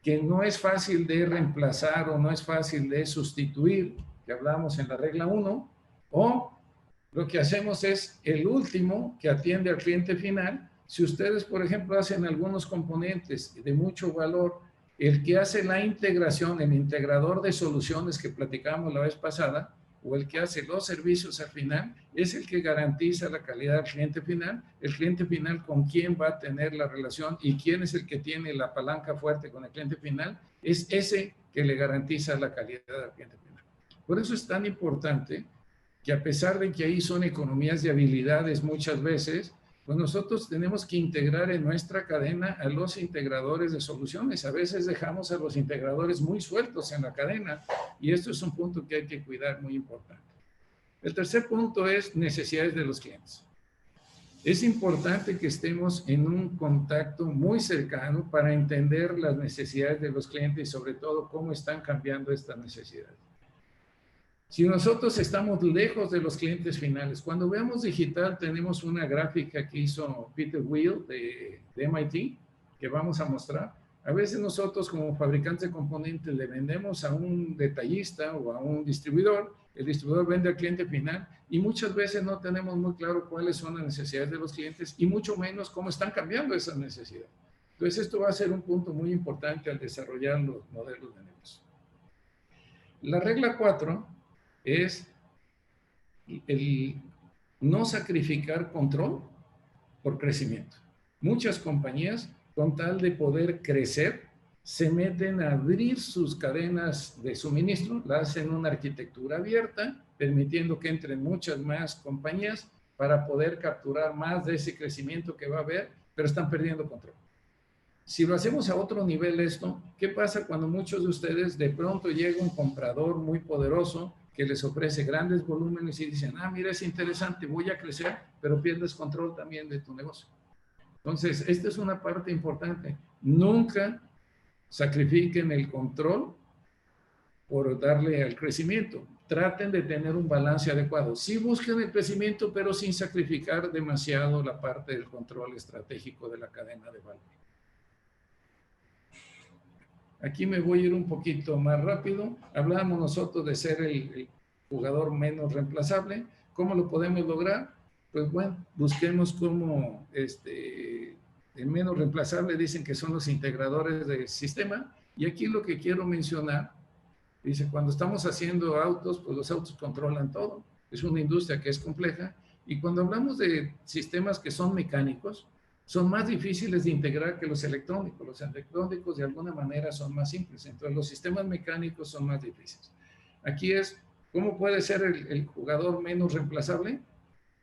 [SPEAKER 2] que no es fácil de reemplazar o no es fácil de sustituir, que hablamos en la regla 1, o lo que hacemos es el último que atiende al cliente final? Si ustedes, por ejemplo, hacen algunos componentes de mucho valor, el que hace la integración, el integrador de soluciones que platicamos la vez pasada, o el que hace los servicios al final, es el que garantiza la calidad del cliente final. El cliente final con quién va a tener la relación y quién es el que tiene la palanca fuerte con el cliente final, es ese que le garantiza la calidad al cliente final. Por eso es tan importante que, a pesar de que ahí son economías de habilidades muchas veces, pues nosotros tenemos que integrar en nuestra cadena a los integradores de soluciones. A veces dejamos a los integradores muy sueltos en la cadena y esto es un punto que hay que cuidar, muy importante. El tercer punto es necesidades de los clientes. Es importante que estemos en un contacto muy cercano para entender las necesidades de los clientes y sobre todo cómo están cambiando estas necesidades. Si nosotros estamos lejos de los clientes finales, cuando veamos digital tenemos una gráfica que hizo Peter Weil de MIT, que vamos a mostrar, A veces nosotros como fabricantes de componentes le vendemos a un detallista o a un distribuidor, el distribuidor vende al cliente final y muchas veces no tenemos muy claro cuáles son las necesidades de los clientes y mucho menos cómo están cambiando esas necesidades. Entonces esto va a ser un punto muy importante al desarrollar los modelos de negocio. La regla 4 es el no sacrificar control por crecimiento. Muchas compañías, con tal de poder crecer, se meten a abrir sus cadenas de suministro, la hacen una arquitectura abierta, permitiendo que entren muchas más compañías para poder capturar más de ese crecimiento que va a haber, pero están perdiendo control. Si lo hacemos a otro nivel esto, ¿qué pasa cuando muchos de ustedes de pronto llega un comprador muy poderoso que les ofrece grandes volúmenes y dicen, ah, mira, es interesante, voy a crecer, pero pierdes control también de tu negocio? Entonces, esta es una parte importante. Nunca sacrifiquen el control por darle al crecimiento. Traten de tener un balance adecuado. Sí busquen el crecimiento, pero sin sacrificar demasiado la parte del control estratégico de la cadena de valor. Aquí me voy a ir un poquito más rápido. Hablábamos nosotros de ser el jugador menos reemplazable. ¿Cómo lo podemos lograr? Pues bueno, busquemos cómo el menos reemplazable dicen que son los integradores del sistema. Y aquí lo que quiero mencionar, dice, cuando estamos haciendo autos, pues los autos controlan todo. Es una industria que es compleja. Y cuando hablamos de sistemas que son mecánicos, son más difíciles de integrar que los electrónicos. Los electrónicos de alguna manera son más simples. Entonces los sistemas mecánicos son más difíciles. Aquí es, ¿cómo puede ser el jugador menos reemplazable?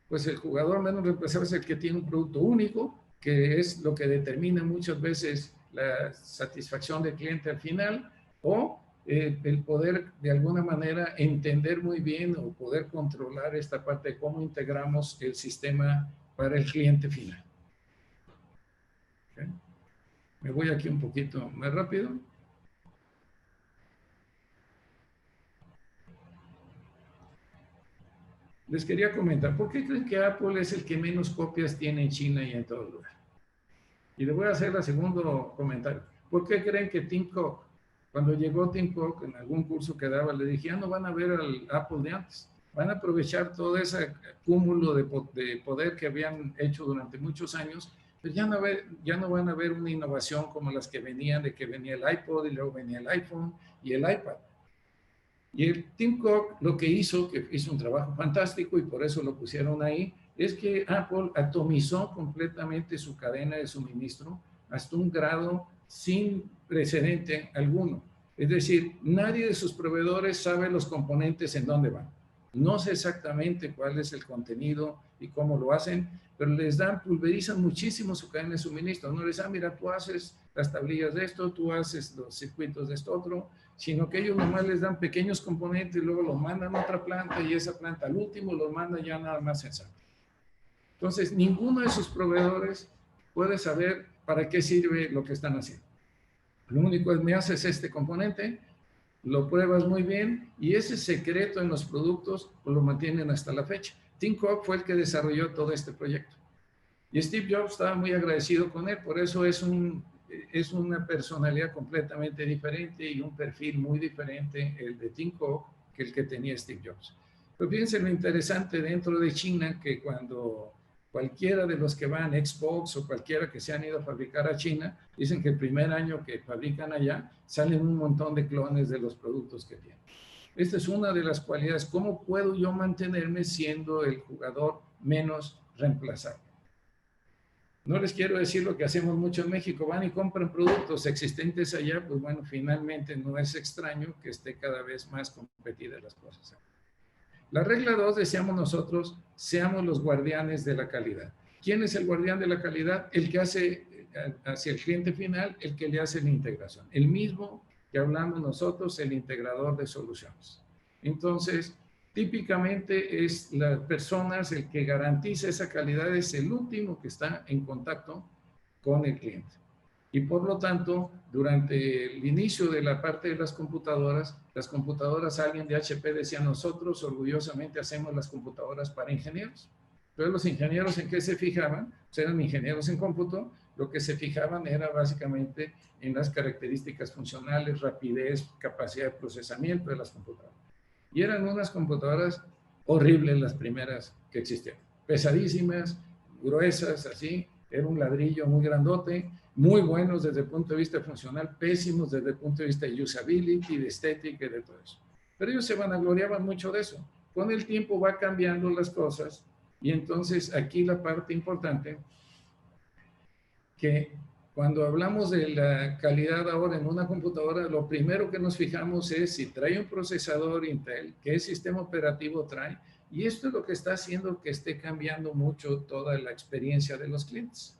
[SPEAKER 2] Pues el jugador menos reemplazable es el que tiene un producto único, que es lo que determina muchas veces la satisfacción del cliente al final, o el poder de alguna manera entender muy bien o poder controlar esta parte de cómo integramos el sistema para el cliente final. ¿Okay? Me voy aquí un poquito más rápido. Les quería comentar, ¿por qué creen que Apple es el que menos copias tiene en China y en todo lugar? Y le voy a hacer el segundo comentario. ¿Por qué creen que Tim Cook, cuando llegó Tim Cook en algún curso que daba, le dije, ya no van a ver al Apple de antes, van a aprovechar todo ese cúmulo de poder que habían hecho durante muchos años, pero ya no van a ver una innovación como las que venían, de que venía el iPod y luego venía el iPhone y el iPad. Y el Tim Cook lo que hizo, que hizo un trabajo fantástico y por eso lo pusieron ahí, es que Apple atomizó completamente su cadena de suministro hasta un grado sin precedente alguno. Es decir, nadie de sus proveedores sabe los componentes en dónde van. No sé exactamente cuál es el contenido y cómo lo hacen, pero les pulverizan muchísimo su cadena de suministro. No les dicen, mira, tú haces las tablillas de esto, tú haces los circuitos de esto otro, sino que ellos nomás les dan pequeños componentes y luego los mandan a otra planta y esa planta al último los manda ya nada más en saco. Entonces, ninguno de sus proveedores puede saber para qué sirve lo que están haciendo. Lo único es, me haces este componente, lo pruebas muy bien y ese secreto en los productos pues, lo mantienen hasta la fecha. Tim Cook fue el que desarrolló todo este proyecto. Y Steve Jobs estaba muy agradecido con él, por eso es una personalidad completamente diferente y un perfil muy diferente el de Tim Cook que el que tenía Steve Jobs. Pero fíjense lo interesante dentro de China, que cuando cualquiera de los que van, Xbox o cualquiera que se han ido a fabricar a China, dicen que el primer año que fabrican allá, salen un montón de clones de los productos que tienen. Esta es una de las cualidades. ¿Cómo puedo yo mantenerme siendo el jugador menos reemplazable? No les quiero decir lo que hacemos mucho en México, van y compran productos existentes allá, pues bueno, finalmente no es extraño que esté cada vez más competida las cosas. La regla 2, decíamos nosotros, seamos los guardianes de la calidad. ¿Quién es el guardián de la calidad? El que hace hacia el cliente final, el que le hace la integración. El mismo que hablamos nosotros, el integrador de soluciones. Entonces, típicamente es las personas, el que garantiza esa calidad es el último que está en contacto con el cliente. Y por lo tanto, durante el inicio de la parte de las computadoras, alguien de HP decía, nosotros orgullosamente hacemos las computadoras para ingenieros. Entonces, los ingenieros en qué se fijaban, pues eran ingenieros en cómputo, lo que se fijaban era básicamente en las características funcionales, rapidez, capacidad de procesamiento de las computadoras. Y eran unas computadoras horribles las primeras que existían, pesadísimas, gruesas, así, era un ladrillo muy grandote, muy buenos desde el punto de vista funcional, pésimos desde el punto de vista de usability, de estética y de todo eso. Pero ellos se vanagloriaban mucho de eso. Con el tiempo va cambiando las cosas y entonces aquí la parte importante, que cuando hablamos de la calidad ahora en una computadora, lo primero que nos fijamos es si trae un procesador Intel, qué sistema operativo trae, y esto es lo que está haciendo que esté cambiando mucho toda la experiencia de los clientes.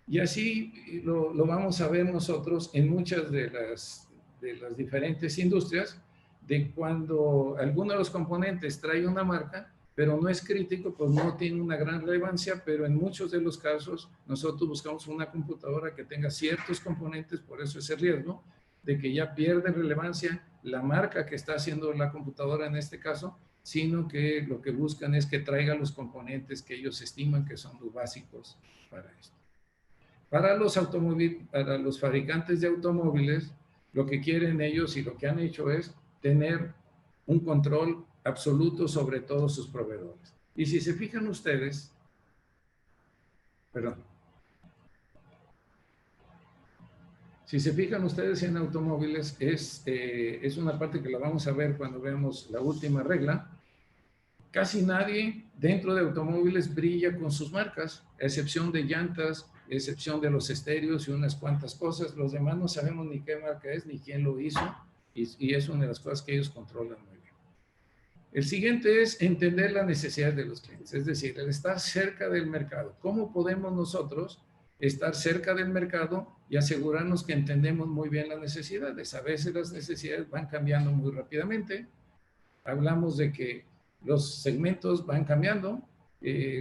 [SPEAKER 2] Y así lo vamos a ver nosotros en muchas de las diferentes industrias, de cuando alguno de los componentes trae una marca, pero no es crítico, pues no tiene una gran relevancia, pero en muchos de los casos nosotros buscamos una computadora que tenga ciertos componentes, por eso ese riesgo de que ya pierde relevancia la marca que está haciendo la computadora en este caso, sino que lo que buscan es que traiga los componentes que ellos estiman que son los básicos para esto. Para los fabricantes de automóviles, lo que quieren ellos y lo que han hecho es tener un control absoluto sobre todos sus proveedores. Y si se fijan ustedes, si se fijan ustedes en automóviles, es una parte que la vamos a ver cuando veamos la última regla. Casi nadie dentro de automóviles brilla con sus marcas, a excepción de llantas, excepción de los estéreos y unas cuantas cosas. Los demás no sabemos ni qué marca es, ni quién lo hizo, y es una de las cosas que ellos controlan muy bien. El siguiente es entender las necesidades de los clientes, es decir, el estar cerca del mercado. ¿Cómo podemos nosotros estar cerca del mercado y asegurarnos que entendemos muy bien las necesidades? A veces las necesidades van cambiando muy rápidamente. Hablamos de que los segmentos van cambiando.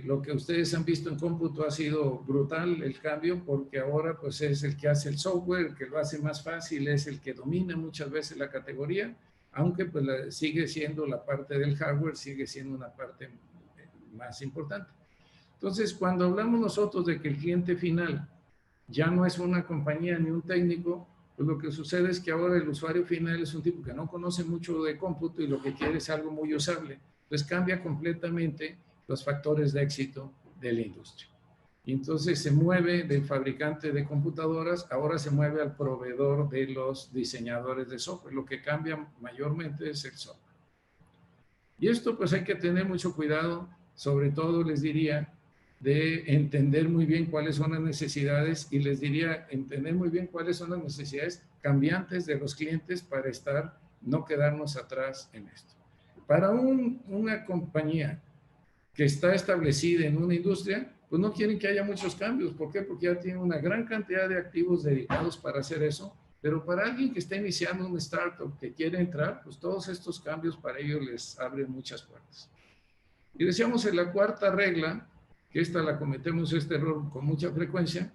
[SPEAKER 2] Lo que ustedes han visto en cómputo ha sido brutal el cambio, porque ahora pues es el que hace el software, el que lo hace más fácil, es el que domina muchas veces la categoría, aunque pues sigue siendo la parte del hardware, sigue siendo una parte más importante. Entonces, cuando hablamos nosotros de que el cliente final ya no es una compañía ni un técnico, pues lo que sucede es que ahora el usuario final es un tipo que no conoce mucho de cómputo y lo que quiere es algo muy usable. Entonces cambia completamente los factores de éxito de la industria. Y entonces se mueve del fabricante de computadoras, ahora se mueve al proveedor de los diseñadores de software. Lo que cambia mayormente es el software. Y esto pues hay que tener mucho cuidado, sobre todo les diría, de entender muy bien cuáles son las necesidades, y les diría entender muy bien cuáles son las necesidades cambiantes de los clientes para no quedarnos atrás en esto. Para una compañía que está establecida en una industria, pues no quieren que haya muchos cambios. ¿Por qué? Porque ya tienen una gran cantidad de activos dedicados para hacer eso. Pero para alguien que está iniciando un startup que quiere entrar, pues todos estos cambios para ellos les abren muchas puertas. Y decíamos en la cuarta regla, que esta la cometemos este error con mucha frecuencia,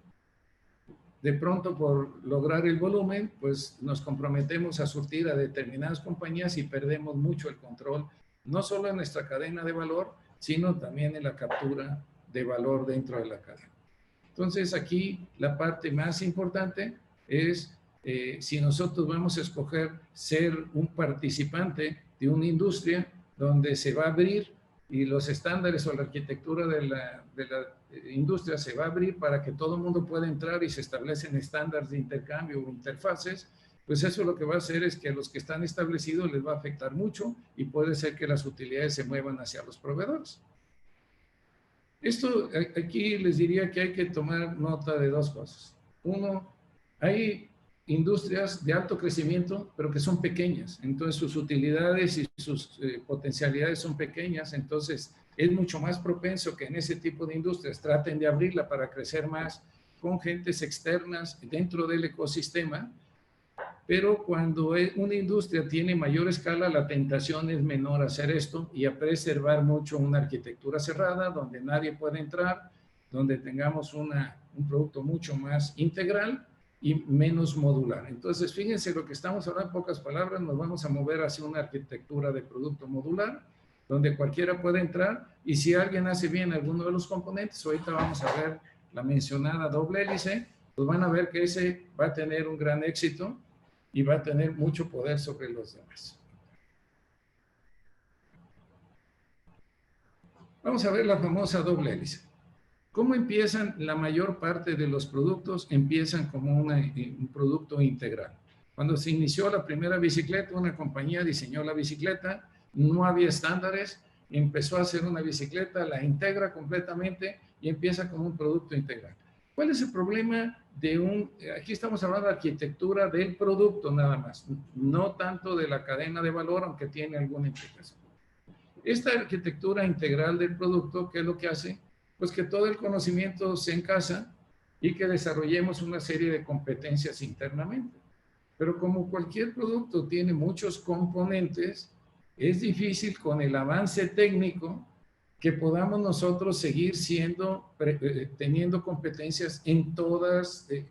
[SPEAKER 2] de pronto por lograr el volumen, pues nos comprometemos a surtir a determinadas compañías y perdemos mucho el control, no solo en nuestra cadena de valor, sino también en la captura de valor dentro de la cadena. Entonces aquí la parte más importante es si nosotros vamos a escoger ser un participante de una industria donde se va a abrir y los estándares o la arquitectura de la industria se va a abrir para que todo el mundo pueda entrar y se establecen estándares de intercambio o interfaces, pues eso lo que va a hacer es que a los que están establecidos les va a afectar mucho y puede ser que las utilidades se muevan hacia los proveedores. Esto aquí les diría que hay que tomar nota de dos cosas. Uno, hay industrias de alto crecimiento, pero que son pequeñas. Entonces, sus utilidades y sus potencialidades son pequeñas. Entonces, es mucho más propenso que en ese tipo de industrias traten de abrirla para crecer más con gentes externas dentro del ecosistema. Pero cuando una industria tiene mayor escala, la tentación es menor a hacer esto y a preservar mucho una arquitectura cerrada donde nadie puede entrar, donde tengamos un producto mucho más integral y menos modular. Entonces, fíjense lo que estamos hablando en pocas palabras, nos vamos a mover hacia una arquitectura de producto modular, donde cualquiera puede entrar, y si alguien hace bien alguno de los componentes, ahorita vamos a ver la mencionada doble hélice, pues van a ver que ese va a tener un gran éxito y va a tener mucho poder sobre los demás. Vamos a ver la famosa doble hélice. ¿Cómo empiezan? La mayor parte de los productos empiezan como un producto integral. Cuando se inició la primera bicicleta, una compañía diseñó la bicicleta, no había estándares, empezó a hacer una bicicleta, la integra completamente y empieza como un producto integral. ¿Cuál es el problema de aquí estamos hablando de arquitectura del producto nada más, no tanto de la cadena de valor, aunque tiene alguna implicación? Esta arquitectura integral del producto, ¿qué es lo que hace? Pues que todo el conocimiento se encasa y que desarrollemos una serie de competencias internamente. Pero como cualquier producto tiene muchos componentes, es difícil con el avance técnico que podamos nosotros seguir teniendo competencias en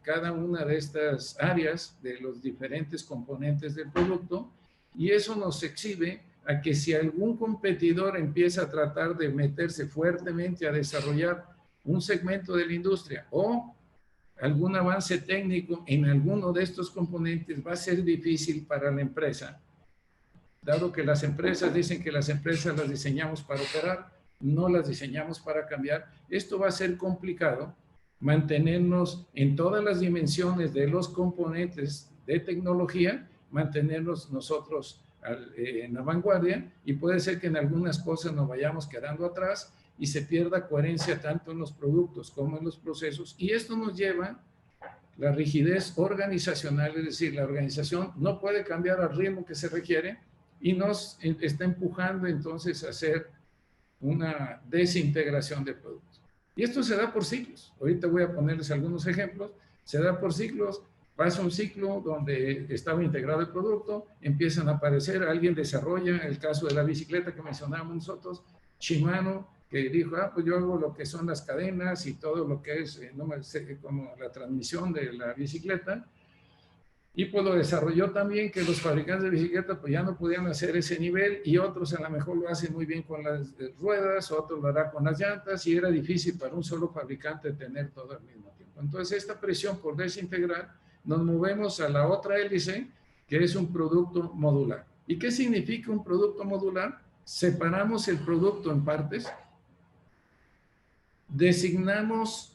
[SPEAKER 2] cada una de estas áreas de los diferentes componentes del producto, y eso nos exhibe a que si algún competidor empieza a tratar de meterse fuertemente a desarrollar un segmento de la industria o algún avance técnico en alguno de estos componentes, va a ser difícil para la empresa, dado que las empresas dicen que las empresas las diseñamos para operar, no las diseñamos para cambiar. Esto va a ser complicado mantenernos en todas las dimensiones de los componentes de tecnología, mantenernos nosotros en la vanguardia, y puede ser que en algunas cosas nos vayamos quedando atrás y se pierda coherencia tanto en los productos como en los procesos, y esto nos lleva la rigidez organizacional, es decir, la organización no puede cambiar al ritmo que se requiere y nos está empujando entonces a hacer una desintegración de productos. Y esto se da por ciclos. Ahorita voy a ponerles algunos ejemplos. Se da por ciclos. Pasa un ciclo donde estaba integrado el producto, empiezan a aparecer, alguien desarrolla, el caso de la bicicleta que mencionábamos nosotros, Shimano, que dijo, pues yo hago lo que son las cadenas y todo lo que es como la transmisión de la bicicleta, y pues lo desarrolló también, que los fabricantes de bicicletas pues ya no podían hacer ese nivel, y otros a lo mejor lo hacen muy bien con las ruedas, otros lo hará con las llantas, y era difícil para un solo fabricante tener todo al mismo tiempo. Entonces esta presión por desintegrar, nos movemos a la otra hélice, que es un producto modular. ¿Y qué significa un producto modular? Separamos el producto en partes, designamos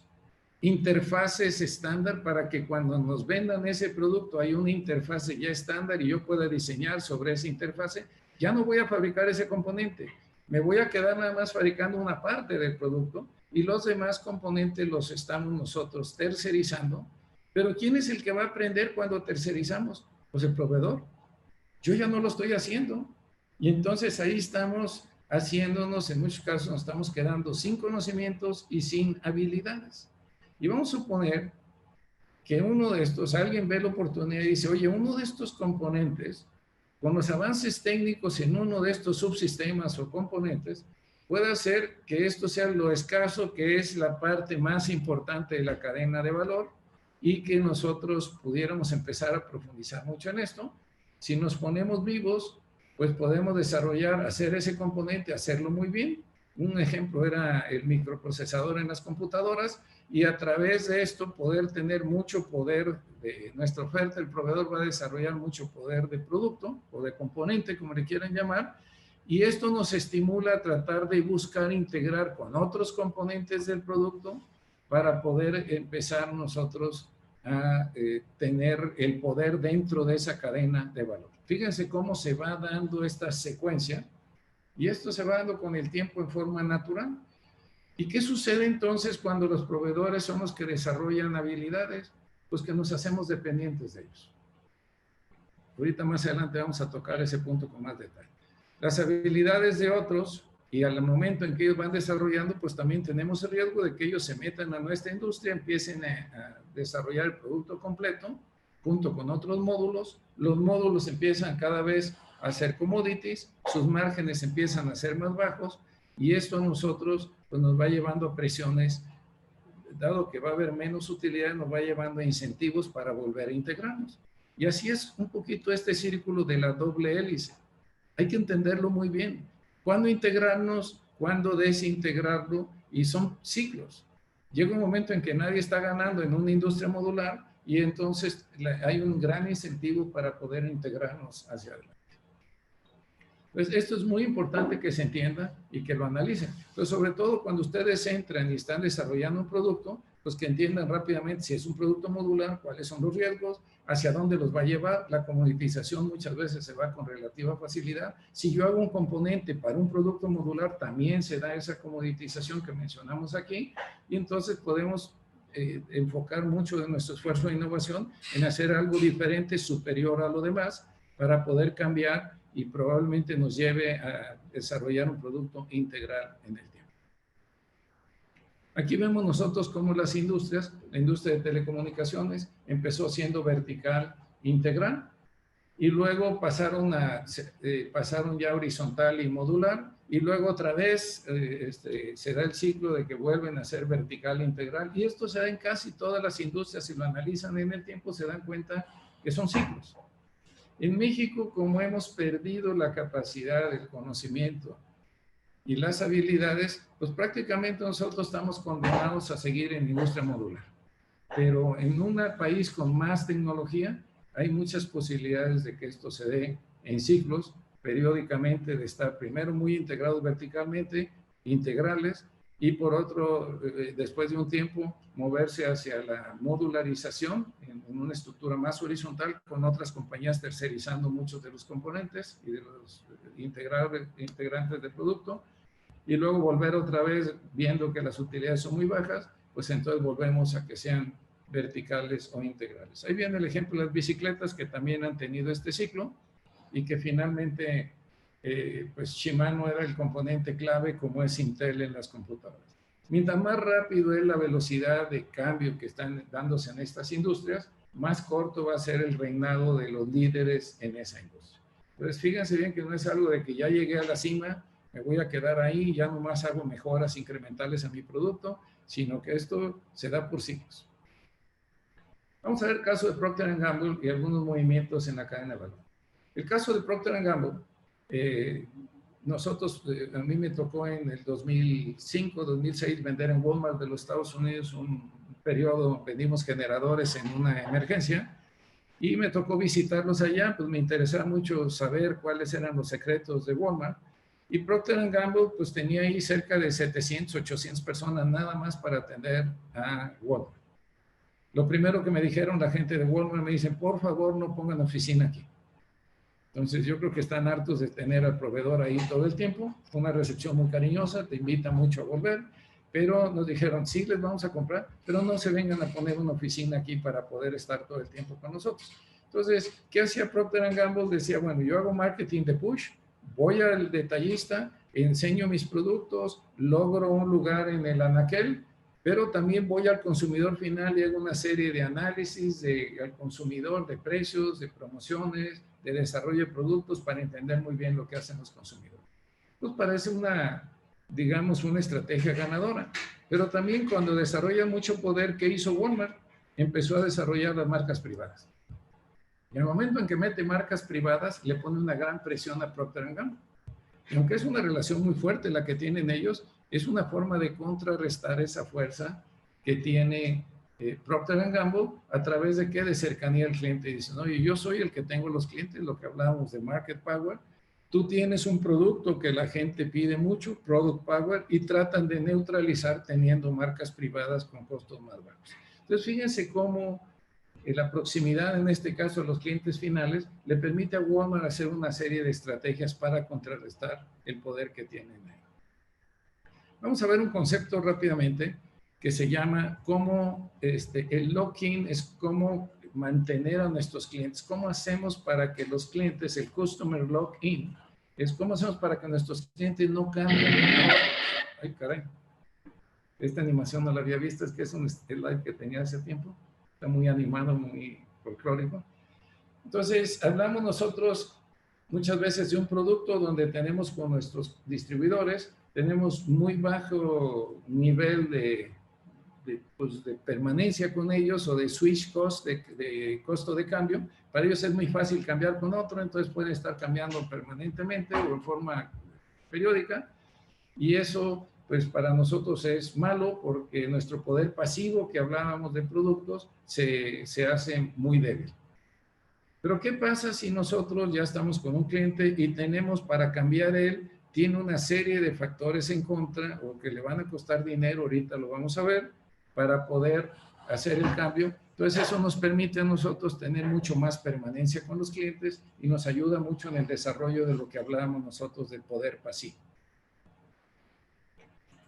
[SPEAKER 2] interfaces estándar para que cuando nos vendan ese producto hay una interfase ya estándar y yo pueda diseñar sobre esa interfase. Ya no voy a fabricar ese componente, me voy a quedar nada más fabricando una parte del producto y los demás componentes los estamos nosotros tercerizando. Pero ¿quién es el que va a aprender cuando tercerizamos? Pues el proveedor. Yo ya no lo estoy haciendo. Y entonces ahí estamos haciéndonos, en muchos casos nos estamos quedando sin conocimientos y sin habilidades. Y vamos a suponer que uno de estos, alguien ve la oportunidad y dice, oye, uno de estos componentes, con los avances técnicos en uno de estos subsistemas o componentes, puede hacer que esto sea lo escaso, que es la parte más importante de la cadena de valor, y que nosotros pudiéramos empezar a profundizar mucho en esto. Si nos ponemos vivos, pues podemos desarrollar, hacer ese componente, hacerlo muy bien. Un ejemplo era el microprocesador en las computadoras, y a través de esto poder tener mucho poder de nuestra oferta. El proveedor va a desarrollar mucho poder de producto o de componente, como le quieran llamar, y esto nos estimula a tratar de buscar integrar con otros componentes del producto para poder empezar nosotros a tener el poder dentro de esa cadena de valor. Fíjense cómo se va dando esta secuencia, y esto se va dando con el tiempo en forma natural. ¿Y qué sucede entonces cuando los proveedores son los que desarrollan habilidades? Pues que nos hacemos dependientes de ellos. Ahorita más adelante vamos a tocar ese punto con más detalle. Las habilidades de otros, y al momento en que ellos van desarrollando, pues también tenemos el riesgo de que ellos se metan a nuestra industria, empiecen a desarrollar el producto completo, junto con otros módulos. Los módulos empiezan cada vez a ser commodities, sus márgenes empiezan a ser más bajos, y esto a nosotros pues nos va llevando a presiones, dado que va a haber menos utilidad, nos va llevando a incentivos para volver a integrarnos. Y así es un poquito este círculo de la doble hélice. Hay que entenderlo muy bien. ¿Cuándo integrarnos? ¿Cuándo desintegrarlo? Y son ciclos. Llega un momento en que nadie está ganando en una industria modular y entonces hay un gran incentivo para poder integrarnos hacia adelante. Entonces, esto es muy importante que se entienda y que lo analicen. Pero sobre todo cuando ustedes entran y están desarrollando un producto, pues que entiendan rápidamente si es un producto modular, cuáles son los riesgos, hacia dónde los va a llevar. La comoditización muchas veces se va con relativa facilidad. Si yo hago un componente para un producto modular, también se da esa comoditización que mencionamos aquí, y entonces podemos enfocar mucho de nuestro esfuerzo de innovación en hacer algo diferente, superior a lo demás, para poder cambiar y probablemente nos lleve a desarrollar un producto integral en el tiempo. Aquí vemos nosotros cómo las industrias, la industria de telecomunicaciones empezó siendo vertical integral y luego pasaron ya horizontal y modular, y luego otra vez se da el ciclo de que vuelven a ser vertical integral, y esto se da en casi todas las industrias. Si lo analizan en el tiempo se dan cuenta que son ciclos. En México, como hemos perdido la capacidad, el conocimiento y las habilidades, pues prácticamente nosotros estamos condenados a seguir en industria modular. Pero en un país con más tecnología, hay muchas posibilidades de que esto se dé en ciclos, periódicamente, de estar primero muy integrados verticalmente, integrales, y por otro, después de un tiempo, moverse hacia la modularización en una estructura más horizontal, con otras compañías tercerizando muchos de los componentes y de los integrantes del producto, y luego volver otra vez, viendo que las utilidades son muy bajas, pues entonces volvemos a que sean verticales o integrales. Ahí viene el ejemplo de las bicicletas, que también han tenido este ciclo y que finalmente pues Shimano era el componente clave, como es Intel en las computadoras. Mientras más rápido es la velocidad de cambio que están dándose en estas industrias, más corto va a ser el reinado de los líderes en esa industria. Entonces, fíjense bien que no es algo de que ya llegué a la cima, me voy a quedar ahí, ya nomás hago mejoras incrementales a mi producto, sino que esto se da por ciclos. Vamos a ver el caso de Procter & Gamble y algunos movimientos en la cadena de valor. El caso de Procter & Gamble, a mí me tocó en el 2005, 2006 vender en Walmart de los Estados Unidos un periodo, vendimos generadores en una emergencia, y me tocó visitarlos allá. Pues me interesaba mucho saber cuáles eran los secretos de Walmart, y Procter & Gamble pues tenía ahí cerca de 700, 800 personas nada más para atender a Walmart. Lo primero que me dijeron la gente de Walmart, me dicen, por favor no pongan oficina aquí. Entonces yo creo que están hartos de tener al proveedor ahí todo el tiempo. Fue una recepción muy cariñosa, te invita mucho a volver, pero nos dijeron, sí, les vamos a comprar, pero no se vengan a poner una oficina aquí para poder estar todo el tiempo con nosotros. Entonces, ¿qué hacía Procter & Gamble? Decía, bueno, yo hago marketing de push, voy al detallista, enseño mis productos, logro un lugar en el anaquel, pero también voy al consumidor final y hago una serie de análisis al consumidor, de precios, de promociones, de desarrollo de productos, para entender muy bien lo que hacen los consumidores. Pues parece digamos, una estrategia ganadora. Pero también cuando desarrolla mucho poder, ¿qué hizo Walmart? Empezó a desarrollar las marcas privadas. Y en el momento en que mete marcas privadas, le pone una gran presión a Procter & Gamble. Y aunque es una relación muy fuerte la que tienen ellos, es una forma de contrarrestar esa fuerza que tiene Procter & Gamble, a través de ¿qué? De cercanía al cliente. Y dicen, oye, yo soy el que tengo los clientes, lo que hablábamos de market power. Tú tienes un producto que la gente pide mucho, product power, y tratan de neutralizar teniendo marcas privadas con costos más bajos. Entonces, fíjense cómo la proximidad, en este caso a los clientes finales, le permite a Walmart hacer una serie de estrategias para contrarrestar el poder que tienen ahí. Vamos a ver un concepto rápidamente que se llama cómo el lock-in es cómo mantener a nuestros clientes. ¿Cómo hacemos para que los clientes, el customer lock-in, es cómo hacemos para que nuestros clientes no cambien? Ay, caray. Esta animación no la había visto, es que es un live que tenía hace tiempo. Está muy animado, muy folclórico. Entonces, hablamos nosotros muchas veces de un producto donde tenemos con nuestros distribuidores, tenemos muy bajo nivel de permanencia con ellos, o de switch cost, de costo de cambio. Para ellos es muy fácil cambiar con otro, entonces pueden estar cambiando permanentemente o en forma periódica, y eso pues para nosotros es malo porque nuestro poder pasivo que hablábamos de productos se hace muy débil. Pero ¿qué pasa si nosotros ya estamos con un cliente y tenemos para cambiar él, tiene una serie de factores en contra o que le van a costar dinero, ahorita lo vamos a ver, para poder hacer el cambio? Entonces eso nos permite a nosotros tener mucho más permanencia con los clientes y nos ayuda mucho en el desarrollo de lo que hablábamos nosotros del poder pasivo.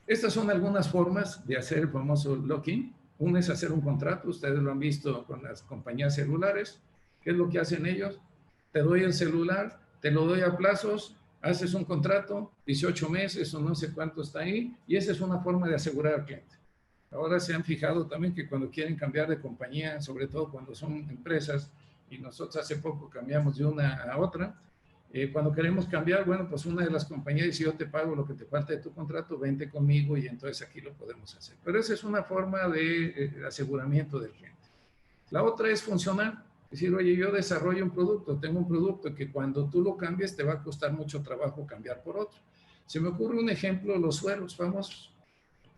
[SPEAKER 2] Estas son algunas formas de hacer el famoso lock-in. Una es hacer un contrato, ustedes lo han visto con las compañías celulares. ¿Qué es lo que hacen ellos? Te doy el celular, te lo doy a plazos, haces un contrato, 18 meses o no sé cuánto está ahí, y esa es una forma de asegurar al cliente. Ahora se han fijado también que cuando quieren cambiar de compañía, sobre todo cuando son empresas, y nosotros hace poco cambiamos de una a otra, cuando queremos cambiar, bueno, pues una de las compañías dice, yo te pago lo que te falta de tu contrato, vente conmigo y entonces aquí lo podemos hacer. Pero esa es una forma de aseguramiento del cliente. La otra es funcional. Es decir, oye, yo desarrollo un producto, tengo un producto que cuando tú lo cambies te va a costar mucho trabajo cambiar por otro. Se me ocurre un ejemplo, los sueros famosos.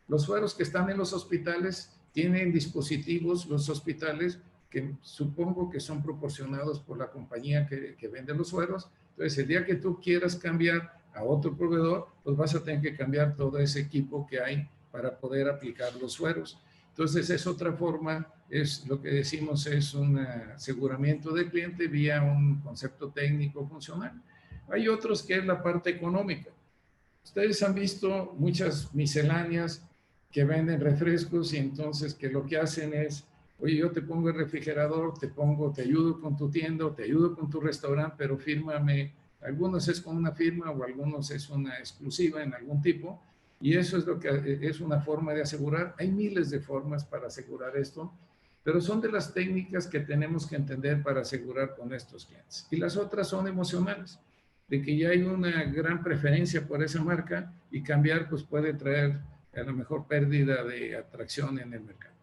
[SPEAKER 2] Los sueros que están en los hospitales tienen dispositivos, los hospitales, que supongo que son proporcionados por la compañía que vende los sueros. Entonces, el día que tú quieras cambiar a otro proveedor, pues vas a tener que cambiar todo ese equipo que hay para poder aplicar los sueros. Entonces, es otra forma, es lo que decimos, es un aseguramiento del cliente vía un concepto técnico funcional. Hay otros que es la parte económica. Ustedes han visto muchas misceláneas que venden refrescos y entonces que lo que hacen es, oye, yo te pongo el refrigerador, te ayudo con tu tienda, te ayudo con tu restaurante, pero fírmame. Algunos es con una firma o algunos es una exclusiva en algún tipo. Y eso es lo que es una forma de asegurar. Hay miles de formas para asegurar esto, pero son de las técnicas que tenemos que entender para asegurar con estos clientes. Y las otras son emocionales, de que ya hay una gran preferencia por esa marca y cambiar pues puede traer a lo mejor pérdida de atracción en el mercado.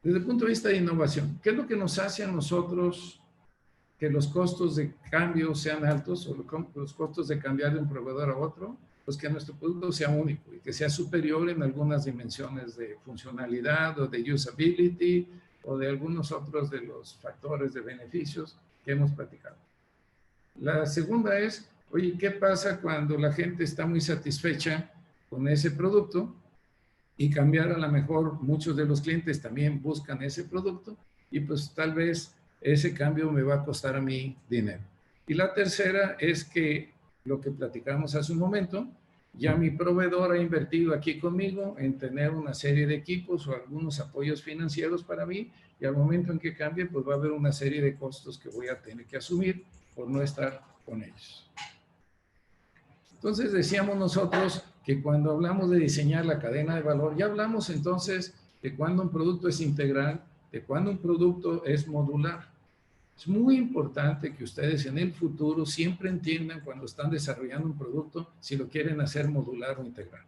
[SPEAKER 2] Desde el punto de vista de innovación, ¿qué es lo que nos hace a nosotros que los costos de cambio sean altos o los costos de cambiar de un proveedor a otro? Pues que nuestro producto sea único y que sea superior en algunas dimensiones de funcionalidad o de usability o de algunos otros de los factores de beneficios que hemos platicado. La segunda es, oye, ¿qué pasa cuando la gente está muy satisfecha con ese producto y cambiar a lo mejor muchos de los clientes también buscan ese producto y pues tal vez ese cambio me va a costar a mí dinero? Y la tercera es que lo que platicamos hace un momento, ya mi proveedor ha invertido aquí conmigo en tener una serie de equipos o algunos apoyos financieros para mí y al momento en que cambie, pues va a haber una serie de costos que voy a tener que asumir por no estar con ellos. Entonces decíamos nosotros que cuando hablamos de diseñar la cadena de valor, ya hablamos entonces de cuando un producto es integral, de cuando un producto es modular. Es muy importante que ustedes en el futuro siempre entiendan cuando están desarrollando un producto si lo quieren hacer modular o integral.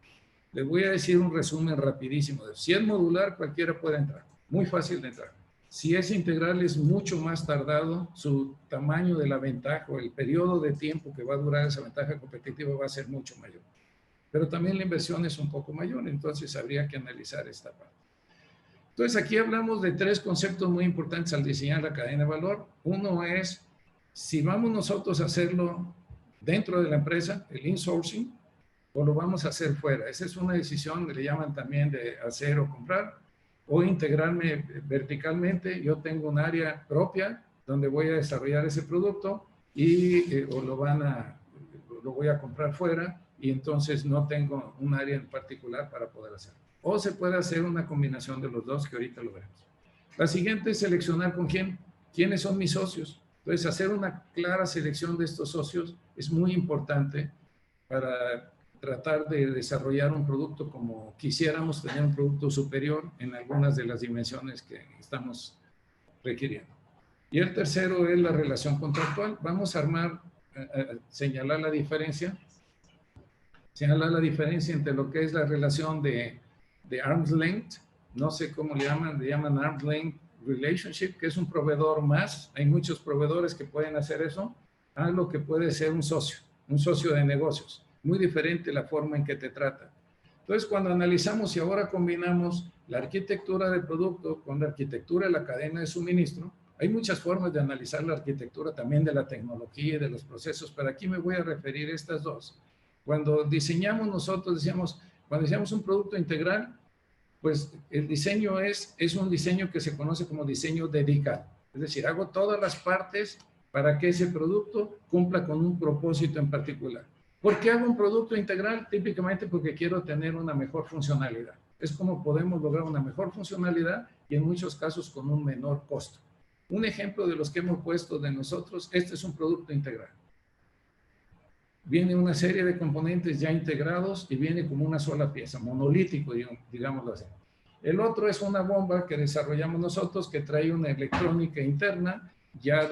[SPEAKER 2] Les voy a decir un resumen rapidísimo de eso. Si es modular, cualquiera puede entrar, muy fácil de entrar. Si es integral, es mucho más tardado, su tamaño de la ventaja o el periodo de tiempo que va a durar esa ventaja competitiva va a ser mucho mayor. Pero también la inversión es un poco mayor, entonces habría que analizar esta parte. Entonces aquí hablamos de tres conceptos muy importantes al diseñar la cadena de valor. Uno es, si vamos nosotros a hacerlo dentro de la empresa, el insourcing, o lo vamos a hacer fuera. Esa es una decisión que le llaman también de hacer o comprar, o integrarme verticalmente. Yo tengo un área propia donde voy a desarrollar ese producto y o lo voy a comprar fuera y entonces no tengo un área en particular para poder hacerlo. O se puede hacer una combinación de los dos que ahorita lo veremos. La siguiente es seleccionar con quién. ¿Quiénes son mis socios? Entonces, hacer una clara selección de estos socios es muy importante para tratar de desarrollar un producto como quisiéramos tener un producto superior en algunas de las dimensiones que estamos requiriendo. Y el tercero es la relación contractual. Vamos a señalar la diferencia entre lo que es la relación de arm's length, no sé cómo le llaman arm's length relationship, que es un proveedor más. Hay muchos proveedores que pueden hacer eso, a lo que puede ser un socio de negocios. muy diferente la forma en que te trata. Entonces, cuando analizamos y ahora combinamos la arquitectura del producto con la arquitectura de la cadena de suministro, hay muchas formas de analizar la arquitectura también de la tecnología y de los procesos, pero aquí me voy a referir a estas dos. Cuando diseñamos nosotros, decíamos, cuando diseñamos un producto integral, pues el diseño es un diseño que se conoce como diseño dedicado. Es decir, hago todas las partes para que ese producto cumpla con un propósito en particular. ¿Por qué hago un producto integral? Típicamente porque quiero tener una mejor funcionalidad. Es como podemos lograr una mejor funcionalidad y en muchos casos con un menor costo. Un ejemplo de los que hemos puesto de nosotros, este es un producto integral. Viene una serie de componentes ya integrados y viene como una sola pieza, monolítico, digámoslo así. El otro es una bomba que desarrollamos nosotros que trae una electrónica interna ya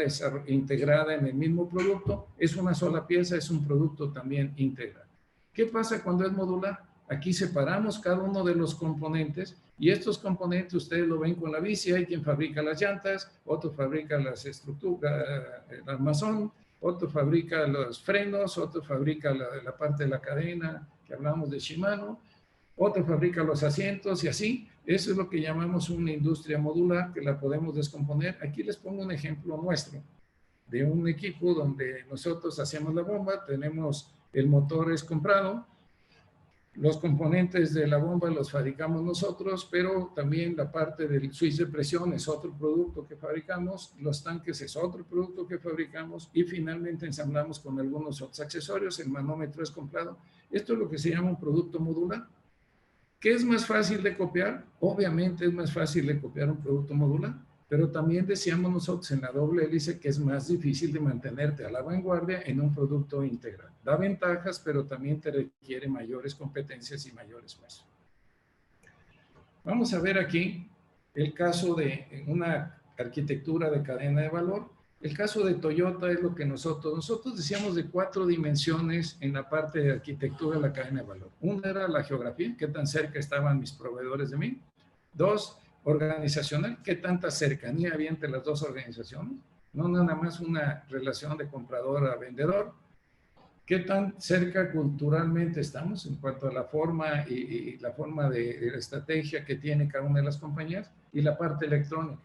[SPEAKER 2] integrada en el mismo producto. Es una sola pieza, es un producto también integral. ¿Qué pasa cuando es modular? Aquí separamos cada uno de los componentes y estos componentes ustedes lo ven con la bici. Hay quien fabrica las llantas, otro fabrica las estructuras, el armazón, otro fabrica los frenos, otro fabrica la parte de la cadena que hablamos de Shimano, otro fabrica los asientos y así. Eso es lo que llamamos una industria modular que la podemos descomponer. Aquí les pongo un ejemplo nuestro de un equipo donde nosotros hacemos la bomba, tenemos el motor es comprado, los componentes de la bomba los fabricamos nosotros, pero también la parte del switch de presión es otro producto que fabricamos, los tanques es otro producto que fabricamos y finalmente ensamblamos con algunos otros accesorios, el manómetro es comprado. Esto es lo que se llama un producto modular. ¿Qué es más fácil de copiar? Obviamente es más fácil de copiar un producto modular, pero también decíamos nosotros en la doble hélice que es más difícil de mantenerte a la vanguardia en un producto integral. Da ventajas, pero también te requiere mayores competencias y mayores pasos. Vamos a ver aquí el caso de una arquitectura de cadena de valor. El caso de Toyota es lo que nosotros decíamos de 4 dimensiones en la parte de arquitectura de la cadena de valor. Una era la geografía, qué tan cerca estaban mis proveedores de mí. 2, organizacional, qué tanta cercanía había entre las dos organizaciones. No nada más una relación de comprador a vendedor. ¿Qué tan cerca culturalmente estamos en cuanto a la forma y la forma de la estrategia que tiene cada una de las compañías? Y la parte electrónica.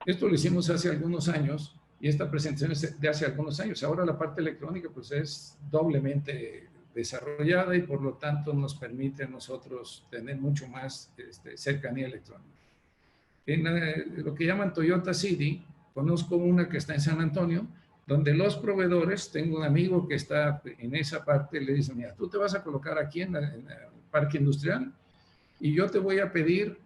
[SPEAKER 2] Esto lo hicimos hace algunos años y esta presentación es de hace algunos años. Ahora la parte electrónica pues es doblemente desarrollada y por lo tanto nos permite a nosotros tener mucho más cercanía electrónica. En lo que llaman Toyota City, conozco una que está en San Antonio, donde los proveedores, tengo un amigo que está en esa parte, le dicen, mira, tú te vas a colocar aquí en el parque industrial y yo te voy a pedir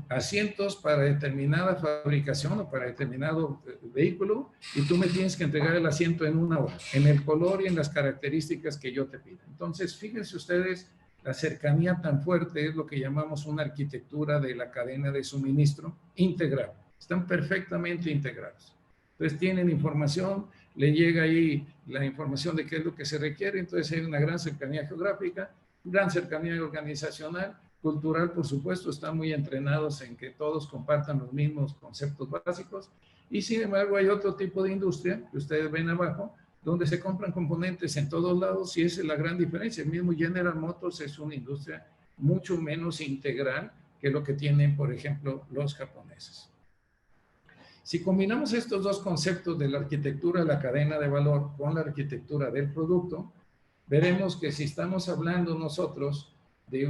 [SPEAKER 2] asientos para determinada fabricación o para determinado vehículo y tú me tienes que entregar el asiento en 1 hora, en el color y en las características que yo te pido. Entonces, fíjense ustedes, la cercanía tan fuerte es lo que llamamos una arquitectura de la cadena de suministro integral. Están perfectamente integrados. Entonces, tienen información, le llega ahí la información de qué es lo que se requiere, entonces hay una gran cercanía geográfica, gran cercanía organizacional, cultural, por supuesto, están muy entrenados en que todos compartan los mismos conceptos básicos y sin embargo hay otro tipo de industria que ustedes ven abajo donde se compran componentes en todos lados y esa es la gran diferencia. El mismo General Motors es una industria mucho menos integral que lo que tienen, por ejemplo, los japoneses. Si combinamos estos dos conceptos de la arquitectura de la cadena de valor con la arquitectura del producto, veremos que si estamos hablando nosotros de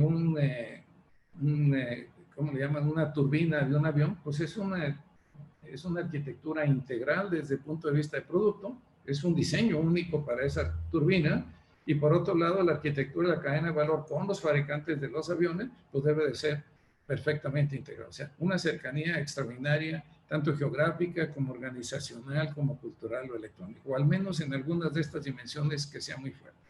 [SPEAKER 2] ¿cómo le llaman? Una turbina de un avión, pues es una arquitectura integral desde el punto de vista de producto, es un diseño único para esa turbina, y por otro lado, la arquitectura de la cadena de valor con los fabricantes de los aviones, pues debe de ser perfectamente integrada. O sea, una cercanía extraordinaria, tanto geográfica como organizacional, como cultural o electrónica, o al menos en algunas de estas dimensiones que sea muy fuerte.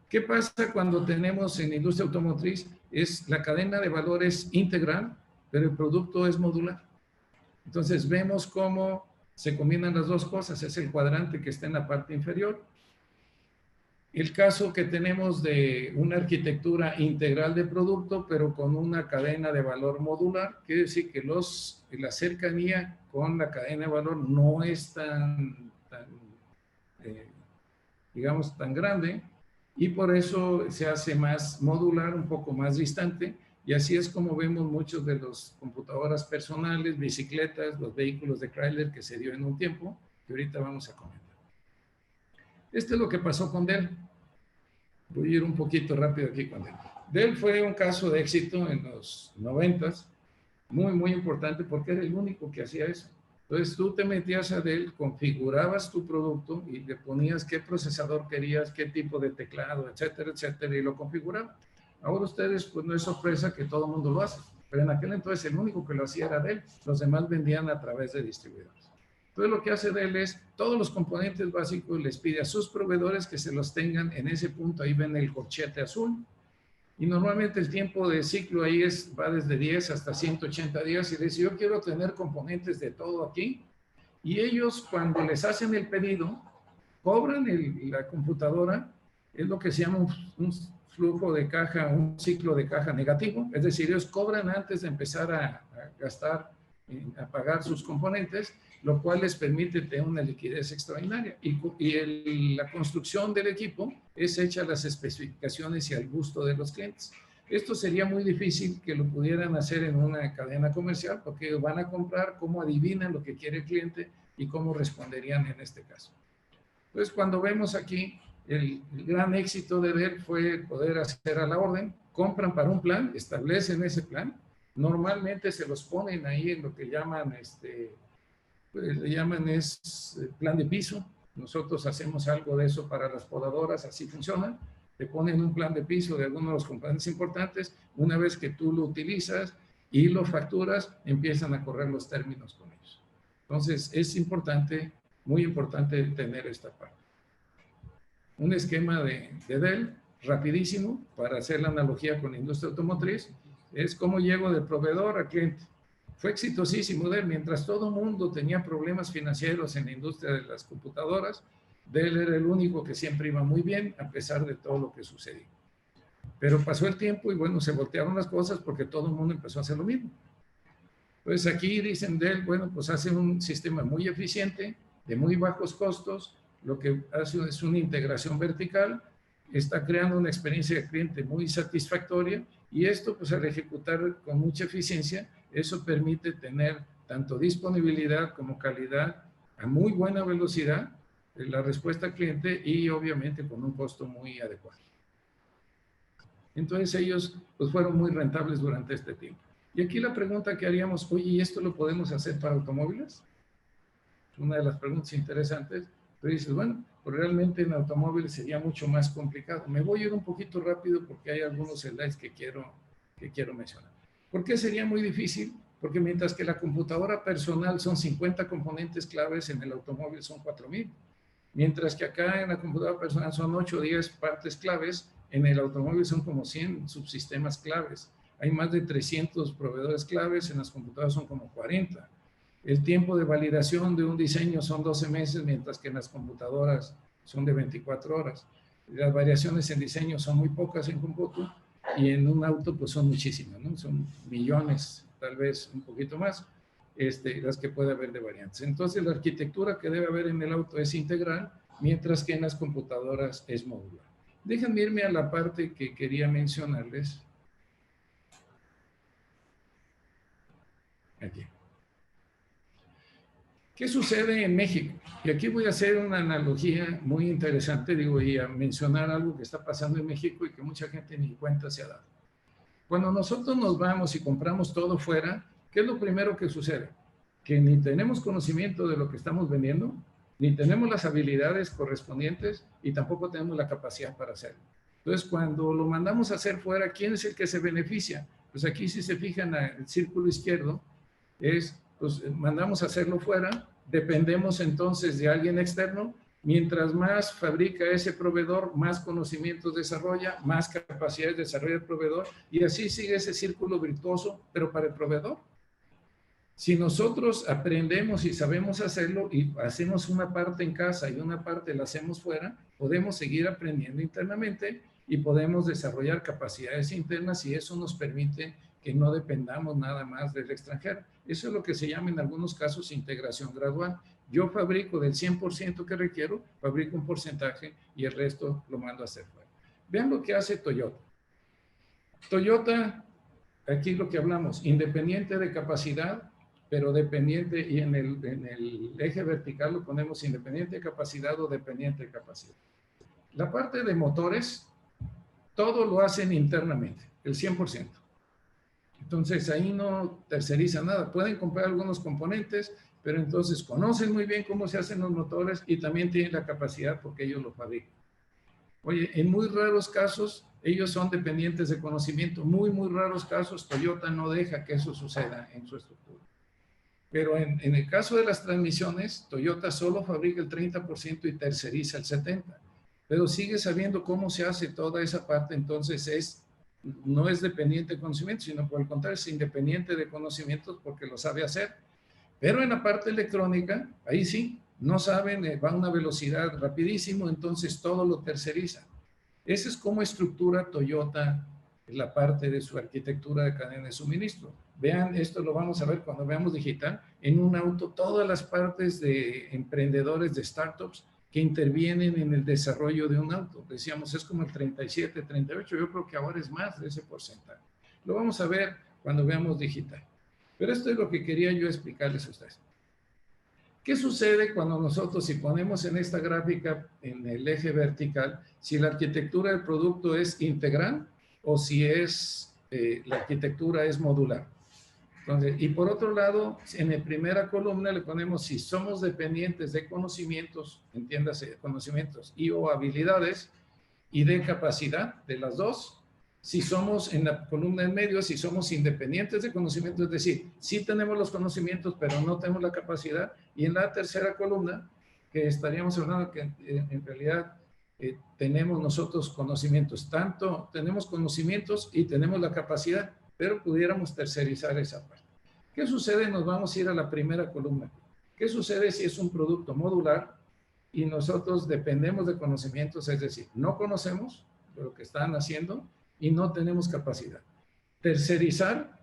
[SPEAKER 2] ¿Qué pasa cuando tenemos en la industria automotriz? Es la cadena de valores integral, pero el producto es modular. Entonces vemos cómo se combinan las dos cosas. Es el cuadrante que está en la parte inferior. El caso que tenemos de una arquitectura integral de producto, pero con una cadena de valor modular, quiere decir que la cercanía con la cadena de valor no es digamos, tan grande. y por eso se hace más modular, un poco más distante, y así es como vemos muchos de los computadoras personales, bicicletas, los vehículos de Chrysler que se dio en un tiempo, que ahorita vamos a comentar. Esto es lo que pasó con Dell. Voy a ir un poquito rápido aquí con Dell. Dell fue un caso de éxito en los 90s, muy importante porque era el único que hacía eso. Entonces tú te metías a Dell, configurabas tu producto y le ponías qué procesador querías, qué tipo de teclado, etcétera, etcétera, y lo configuraba. Ahora ustedes, pues no es sorpresa que todo el mundo lo hace, pero en aquel entonces el único que lo hacía era Dell, los demás vendían a través de distribuidores. Entonces lo que hace Dell es, todos los componentes básicos les pide a sus proveedores que se los tengan en ese punto, ahí ven el corchete azul, y normalmente el tiempo de ciclo ahí va desde 10 hasta 180 días, y dice, yo quiero tener componentes de todo aquí, y ellos cuando les hacen el pedido, cobran la computadora, es lo que se llama un flujo de caja, un ciclo de caja negativo, es decir, ellos cobran antes de empezar a gastar, a pagar sus componentes, lo cual les permite tener una liquidez extraordinaria. Y la construcción del equipo es hecha a las especificaciones y al gusto de los clientes. Esto sería muy difícil que lo pudieran hacer en una cadena comercial, porque ellos van a comprar cómo adivinan lo que quiere el cliente y cómo responderían en este caso. Entonces, cuando vemos aquí, el gran éxito de Dell fue poder hacer a la orden, compran para un plan, establecen ese plan, normalmente se los ponen ahí en lo que llaman le llaman plan de piso. Nosotros hacemos algo de eso para las podadoras, así funciona. Te ponen un plan de piso de algunos de los componentes importantes. Una vez que tú lo utilizas y lo facturas, empiezan a correr los términos con ellos. Entonces, es importante, muy importante tener esta parte. Un esquema de Dell, rapidísimo, para hacer la analogía con la industria automotriz, es cómo llego del proveedor al cliente. Fue exitosísimo Dell, mientras todo el mundo tenía problemas financieros en la industria de las computadoras, Dell era el único que siempre iba muy bien, a pesar de todo lo que sucedió. Pero pasó el tiempo y bueno, se voltearon las cosas porque todo el mundo empezó a hacer lo mismo. Pues aquí dicen Dell, bueno, pues hace un sistema muy eficiente, de muy bajos costos, lo que hace es una integración vertical, está creando una experiencia de cliente muy satisfactoria, y esto, pues al ejecutar con mucha eficiencia, eso permite tener tanto disponibilidad como calidad a muy buena velocidad, la respuesta al cliente, y obviamente con un costo muy adecuado. Entonces ellos pues fueron muy rentables durante este tiempo. Y aquí la pregunta que haríamos, oye, ¿y esto lo podemos hacer para automóviles? Es una de las preguntas interesantes. Pero dices, bueno, pues realmente en automóviles sería mucho más complicado. Me voy a ir un poquito rápido porque hay algunos slides que quiero mencionar. ¿Por qué sería muy difícil? Porque mientras que la computadora personal son 50 componentes claves, en el automóvil son 4,000. Mientras que acá en la computadora personal son 8 o 10 partes claves, en el automóvil son como 100 subsistemas claves. Hay más de 300 proveedores claves, en las computadoras son como 40. El tiempo de validación de un diseño son 12 meses, mientras que en las computadoras son de 24 horas. Las variaciones en diseño son muy pocas en cómputo, y en un auto pues son muchísimas, ¿no? Son millones, tal vez un poquito más, las que puede haber de variantes. Entonces la arquitectura que debe haber en el auto es integral, mientras que en las computadoras es modular. Déjenme irme a la parte que quería mencionarles. Aquí. ¿Qué sucede en México? Y aquí voy a hacer una analogía muy interesante, digo, y a mencionar algo que está pasando en México y que mucha gente ni cuenta se ha dado. Cuando nosotros nos vamos y compramos todo fuera, ¿qué es lo primero que sucede? Que ni tenemos conocimiento de lo que estamos vendiendo, ni tenemos las habilidades correspondientes, y tampoco tenemos la capacidad para hacerlo. Entonces, cuando lo mandamos a hacer fuera, ¿quién es el que se beneficia? Pues aquí, si se fijan, el círculo izquierdo es, pues mandamos a hacerlo fuera, dependemos entonces de alguien externo. Mientras más fabrica ese proveedor, más conocimientos desarrolla, más capacidades desarrolla el proveedor, y así sigue ese círculo virtuoso, pero para el proveedor. Si nosotros aprendemos y sabemos hacerlo y hacemos una parte en casa y una parte la hacemos fuera, podemos seguir aprendiendo internamente y podemos desarrollar capacidades internas, y eso nos permite que no dependamos nada más del extranjero. Eso es lo que se llama en algunos casos integración gradual. Yo fabrico del 100% que requiero, fabrico un porcentaje y el resto lo mando a hacer fuera. Vean lo que hace Toyota. Toyota, aquí lo que hablamos, independiente de capacidad, pero dependiente, y en el eje vertical lo ponemos independiente de capacidad o dependiente de capacidad. La parte de motores, todo lo hacen internamente, el 100%. Entonces ahí no terceriza nada. Pueden comprar algunos componentes, pero entonces conocen muy bien cómo se hacen los motores y también tienen la capacidad porque ellos lo fabrican. Oye, en muy raros casos, ellos son dependientes de conocimiento. Muy raros casos, Toyota no deja que eso suceda en su estructura. Pero en el caso de las transmisiones, Toyota solo fabrica el 30% y terceriza el 70%. Pero sigue sabiendo cómo se hace toda esa parte, entonces no es dependiente de conocimiento, sino por el contrario, es independiente de conocimientos porque lo sabe hacer. Pero en la parte electrónica, ahí sí, no saben, va a una velocidad rapidísimo, entonces todo lo terceriza. Esa es como estructura Toyota la parte de su arquitectura de cadena de suministro. Vean, esto lo vamos a ver cuando veamos digital. En un auto, todas las partes de emprendedores, de startups, que intervienen en el desarrollo de un auto. Decíamos, es como el 37, 38, yo creo que ahora es más de ese porcentaje. Lo vamos a ver cuando veamos digital. Pero esto es lo que quería yo explicarles a ustedes. ¿Qué sucede cuando nosotros, si ponemos en esta gráfica, en el eje vertical, si la arquitectura del producto es integral o si es, la arquitectura es modular? Entonces, y por otro lado, en la primera columna le ponemos si somos dependientes de conocimientos, entiéndase, conocimientos y o habilidades, y de capacidad, de las dos. Si somos en la columna en medio, si somos independientes de conocimientos, es decir, sí tenemos los conocimientos, pero no tenemos la capacidad. Y en la tercera columna, que estaríamos hablando que en realidad tenemos nosotros conocimientos, tanto tenemos conocimientos y tenemos la capacidad, pero pudiéramos tercerizar esa parte. ¿Qué sucede? Nos vamos a ir a la primera columna. ¿Qué sucede si es un producto modular y nosotros dependemos de conocimientos? Es decir, no conocemos lo que están haciendo y no tenemos capacidad. Tercerizar,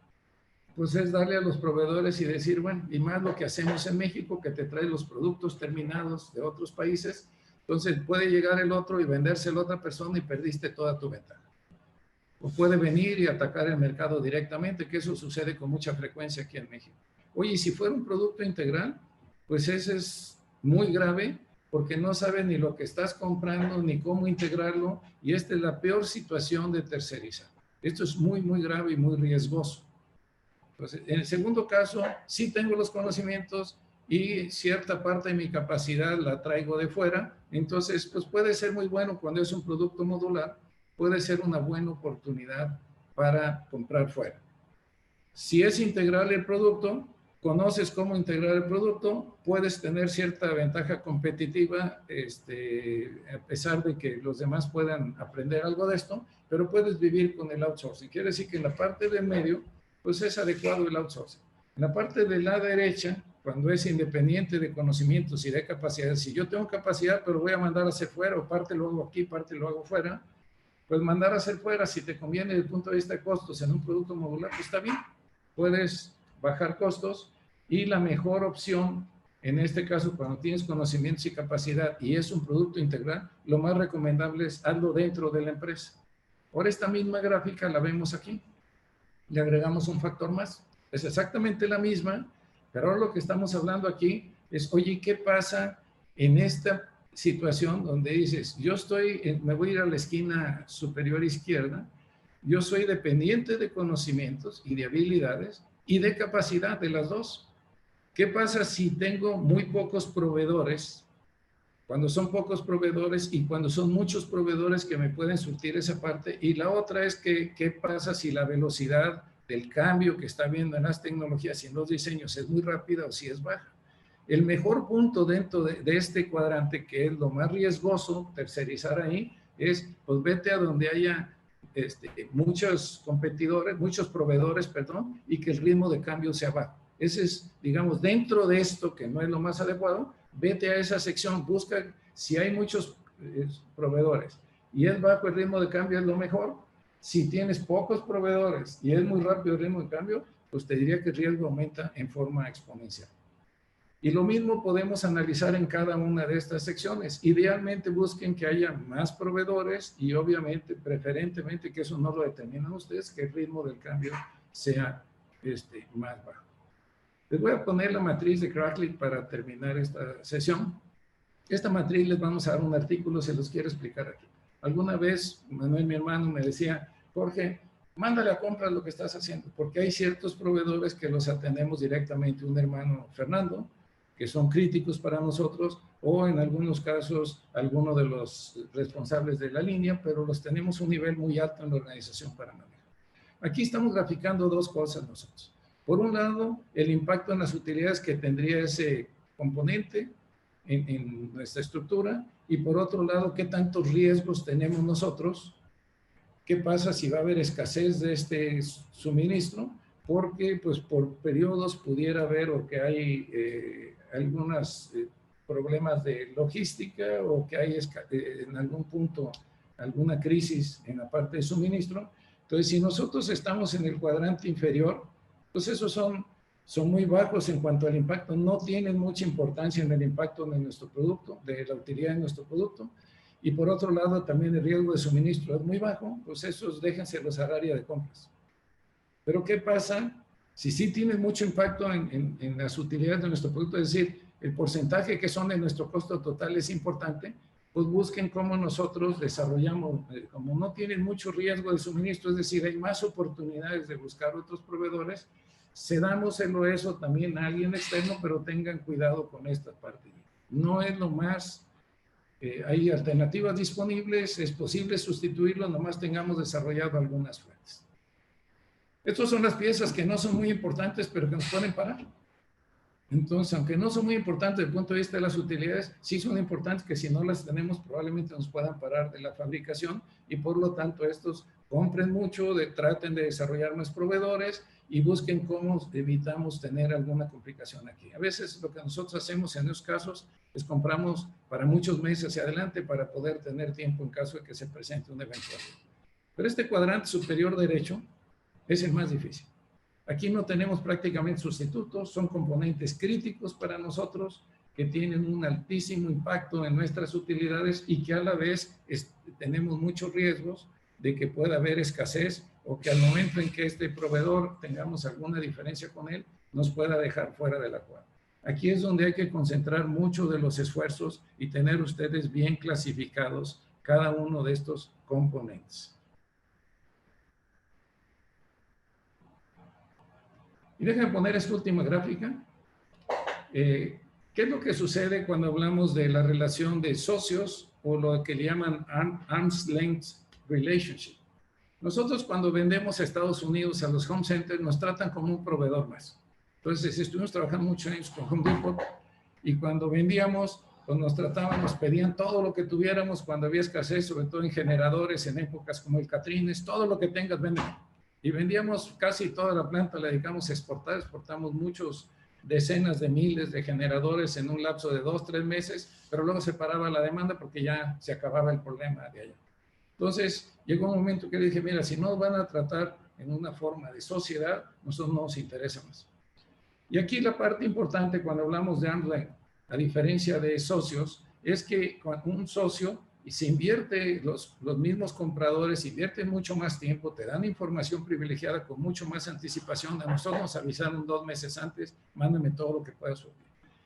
[SPEAKER 2] pues es darle a los proveedores y decir, bueno, y más lo que hacemos en México, que te trae los productos terminados de otros países, entonces puede llegar el otro y vendérselo a otra persona y perdiste toda tu ventaja. O puede venir y atacar el mercado directamente, que eso sucede con mucha frecuencia aquí en México. Oye, si fuera un producto integral, pues ese es muy grave porque no sabe ni lo que estás comprando ni cómo integrarlo, y esta es la peor situación de tercerizar. Esto es muy grave y muy riesgoso. Entonces, en el segundo caso, sí tengo los conocimientos y cierta parte de mi capacidad la traigo de fuera, entonces pues puede ser muy bueno cuando es un producto modular, puede ser una buena oportunidad para comprar fuera. Si es integral el producto, conoces cómo integrar el producto, puedes tener cierta ventaja competitiva, a pesar de que los demás puedan aprender algo de esto, pero puedes vivir con el outsourcing. Quiere decir que en la parte del medio, pues es adecuado el outsourcing. En la parte de la derecha, cuando es independiente de conocimientos y de capacidades, si yo tengo capacidad, pero voy a mandar a hacer fuera, o parte lo hago aquí, parte lo hago fuera, pues mandar a hacer fuera, si te conviene desde el punto de vista de costos en un producto modular, pues está bien. Puedes bajar costos y la mejor opción, en este caso, cuando tienes conocimientos y capacidad y es un producto integral, lo más recomendable es hazlo dentro de la empresa. Ahora esta misma gráfica la vemos aquí. Le agregamos un factor más. Es exactamente la misma, pero ahora lo que estamos hablando aquí es, oye, ¿qué pasa en esta situación donde dices, yo me voy a ir a la esquina superior izquierda, yo soy dependiente de conocimientos y de habilidades y de capacidad de las dos? ¿Qué pasa si tengo muy pocos proveedores? Cuando son pocos proveedores y cuando son muchos proveedores que me pueden surtir esa parte. Y la otra es que, ¿qué pasa si la velocidad del cambio que está habiendo en las tecnologías y en los diseños es muy rápida o si es baja? El mejor punto dentro de este cuadrante, que es lo más riesgoso, tercerizar ahí, es, pues vete a donde haya muchos competidores, muchos proveedores, perdón, y que el ritmo de cambio sea bajo. Ese es, digamos, dentro de esto, que no es lo más adecuado, vete a esa sección, busca si hay muchos proveedores y es bajo el ritmo de cambio, es lo mejor. Si tienes pocos proveedores y es muy rápido el ritmo de cambio, pues te diría que el riesgo aumenta en forma exponencial. Y lo mismo podemos analizar en cada una de estas secciones. Idealmente busquen que haya más proveedores y obviamente, preferentemente, que eso no lo determinan ustedes, que el ritmo del cambio sea más bajo. Les voy a poner la matriz de Crackling para terminar esta sesión. Esta matriz les vamos a dar un artículo, se los quiero explicar aquí. Alguna vez Manuel, mi hermano, me decía, Jorge, mándale a comprar lo que estás haciendo, porque hay ciertos proveedores que los atendemos directamente, un hermano Fernando, que son críticos para nosotros, o en algunos casos, algunos de los responsables de la línea, pero los tenemos un nivel muy alto en la organización para manejar. Aquí estamos graficando dos cosas nosotros. Por un lado, el impacto en las utilidades que tendría ese componente en nuestra estructura, y por otro lado, qué tantos riesgos tenemos nosotros. ¿Qué pasa si va a haber escasez de este suministro? Porque pues por periodos pudiera haber o que hay algunos problemas de logística o que hay en algún punto alguna crisis en la parte de suministro. Entonces, si nosotros estamos en el cuadrante inferior, pues esos son muy bajos en cuanto al impacto, no tienen mucha importancia en el impacto de nuestro producto, de la utilidad de nuestro producto. Y por otro lado, también el riesgo de suministro es muy bajo, pues esos déjenselos al área de compras. Pero ¿qué pasa si sí tiene mucho impacto en las utilidades de nuestro producto? Es decir, el porcentaje que son de nuestro costo total es importante, pues busquen cómo nosotros desarrollamos, como no tienen mucho riesgo de suministro, es decir, hay más oportunidades de buscar otros proveedores, cedámoselo eso también a alguien externo, pero tengan cuidado con esta parte. No es lo más... hay alternativas disponibles, es posible sustituirlo, nomás tengamos desarrollado algunas fuentes. Estas son las piezas que no son muy importantes, pero que nos pueden parar. Entonces, aunque no son muy importantes desde el punto de vista de las utilidades, sí son importantes que si no las tenemos, probablemente nos puedan parar de la fabricación y por lo tanto estos compren mucho, traten de desarrollar más proveedores y busquen cómo evitamos tener alguna complicación aquí. A veces lo que nosotros hacemos en esos casos es compramos para muchos meses hacia adelante para poder tener tiempo en caso de que se presente un eventualidad. Pero este cuadrante superior derecho es el más difícil. Aquí no tenemos prácticamente sustitutos, son componentes críticos para nosotros que tienen un altísimo impacto en nuestras utilidades y que a la vez tenemos muchos riesgos de que pueda haber escasez o que al momento en que este proveedor tengamos alguna diferencia con él, nos pueda dejar fuera de la cuadra. Aquí es donde hay que concentrar mucho de los esfuerzos y tener ustedes bien clasificados cada uno de estos componentes. Y déjenme poner esta última gráfica. ¿Qué es lo que sucede cuando hablamos de la relación de socios o lo que le llaman arm's length relationship? Nosotros cuando vendemos a Estados Unidos a los home centers nos tratan como un proveedor más. Entonces estuvimos trabajando muchos años con Home Depot y cuando vendíamos, pues nos trataban, nos pedían todo lo que tuviéramos cuando había escasez, sobre todo en generadores, en épocas como el Catrines, todo lo que tengas, vende. Y vendíamos casi toda la planta, la dedicamos a exportar, exportamos muchos decenas de miles de generadores en un lapso de 2 o 3 meses, pero luego se paraba la demanda porque ya se acababa el problema de allá. Entonces, llegó un momento que le dije, mira, si no van a tratar en una forma de sociedad, nosotros no nos interesa más. Y aquí la parte importante cuando hablamos de arm's length, a diferencia de socios, es que con un socio y se invierte, los mismos compradores invierten mucho más tiempo, te dan información privilegiada con mucho más anticipación. A nosotros nos avisaron 2 meses antes, mándame todo lo que puedas subir.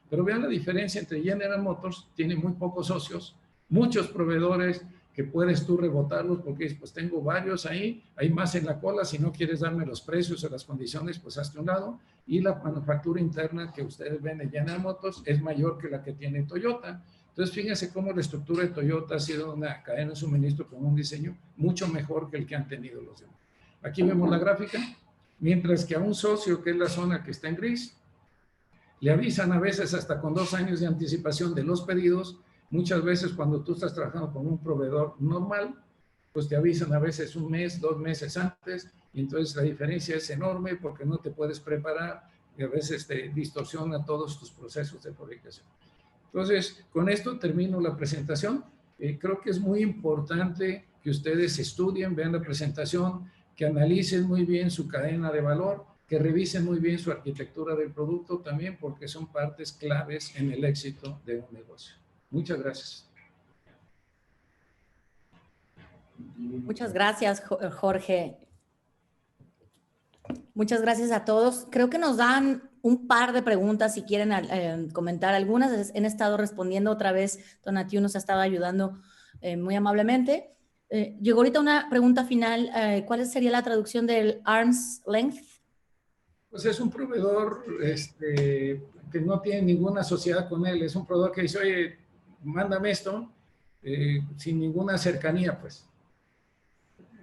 [SPEAKER 2] Pero vean la diferencia entre General Motors, tiene muy pocos socios, muchos proveedores que puedes tú rebotarlos porque pues tengo varios ahí, hay más en la cola, si no quieres darme los precios o las condiciones, pues hazte un lado. Y la manufactura interna que ustedes ven en General Motors es mayor que la que tiene Toyota. Entonces, fíjense cómo la estructura de Toyota ha sido una cadena de suministro con un diseño mucho mejor que el que han tenido los demás. Aquí vemos la gráfica, mientras que a un socio, que es la zona que está en gris, le avisan a veces hasta con 2 años de anticipación de los pedidos. Muchas veces cuando tú estás trabajando con un proveedor normal, pues te avisan a veces 1 mes, 2 meses antes, y entonces la diferencia es enorme porque no te puedes preparar y a veces te distorsiona todos tus procesos de fabricación. Entonces, con esto termino la presentación. Creo que es muy importante que ustedes estudien, vean la presentación, que analicen muy bien su cadena de valor, que revisen muy bien su arquitectura del producto también, porque son partes claves en el éxito de un negocio. Muchas gracias.
[SPEAKER 1] Muchas gracias, Jorge. Muchas gracias a todos. Creo que nos dan un par de preguntas si quieren comentar algunas. Han estado respondiendo otra vez. Donatiu nos ha estado ayudando muy amablemente. Llegó ahorita una pregunta final. ¿Cuál sería la traducción del arm's length?
[SPEAKER 2] Pues es un proveedor que no tiene ninguna sociedad con él. Es un proveedor que dice, oye, mándame esto, sin ninguna cercanía, pues.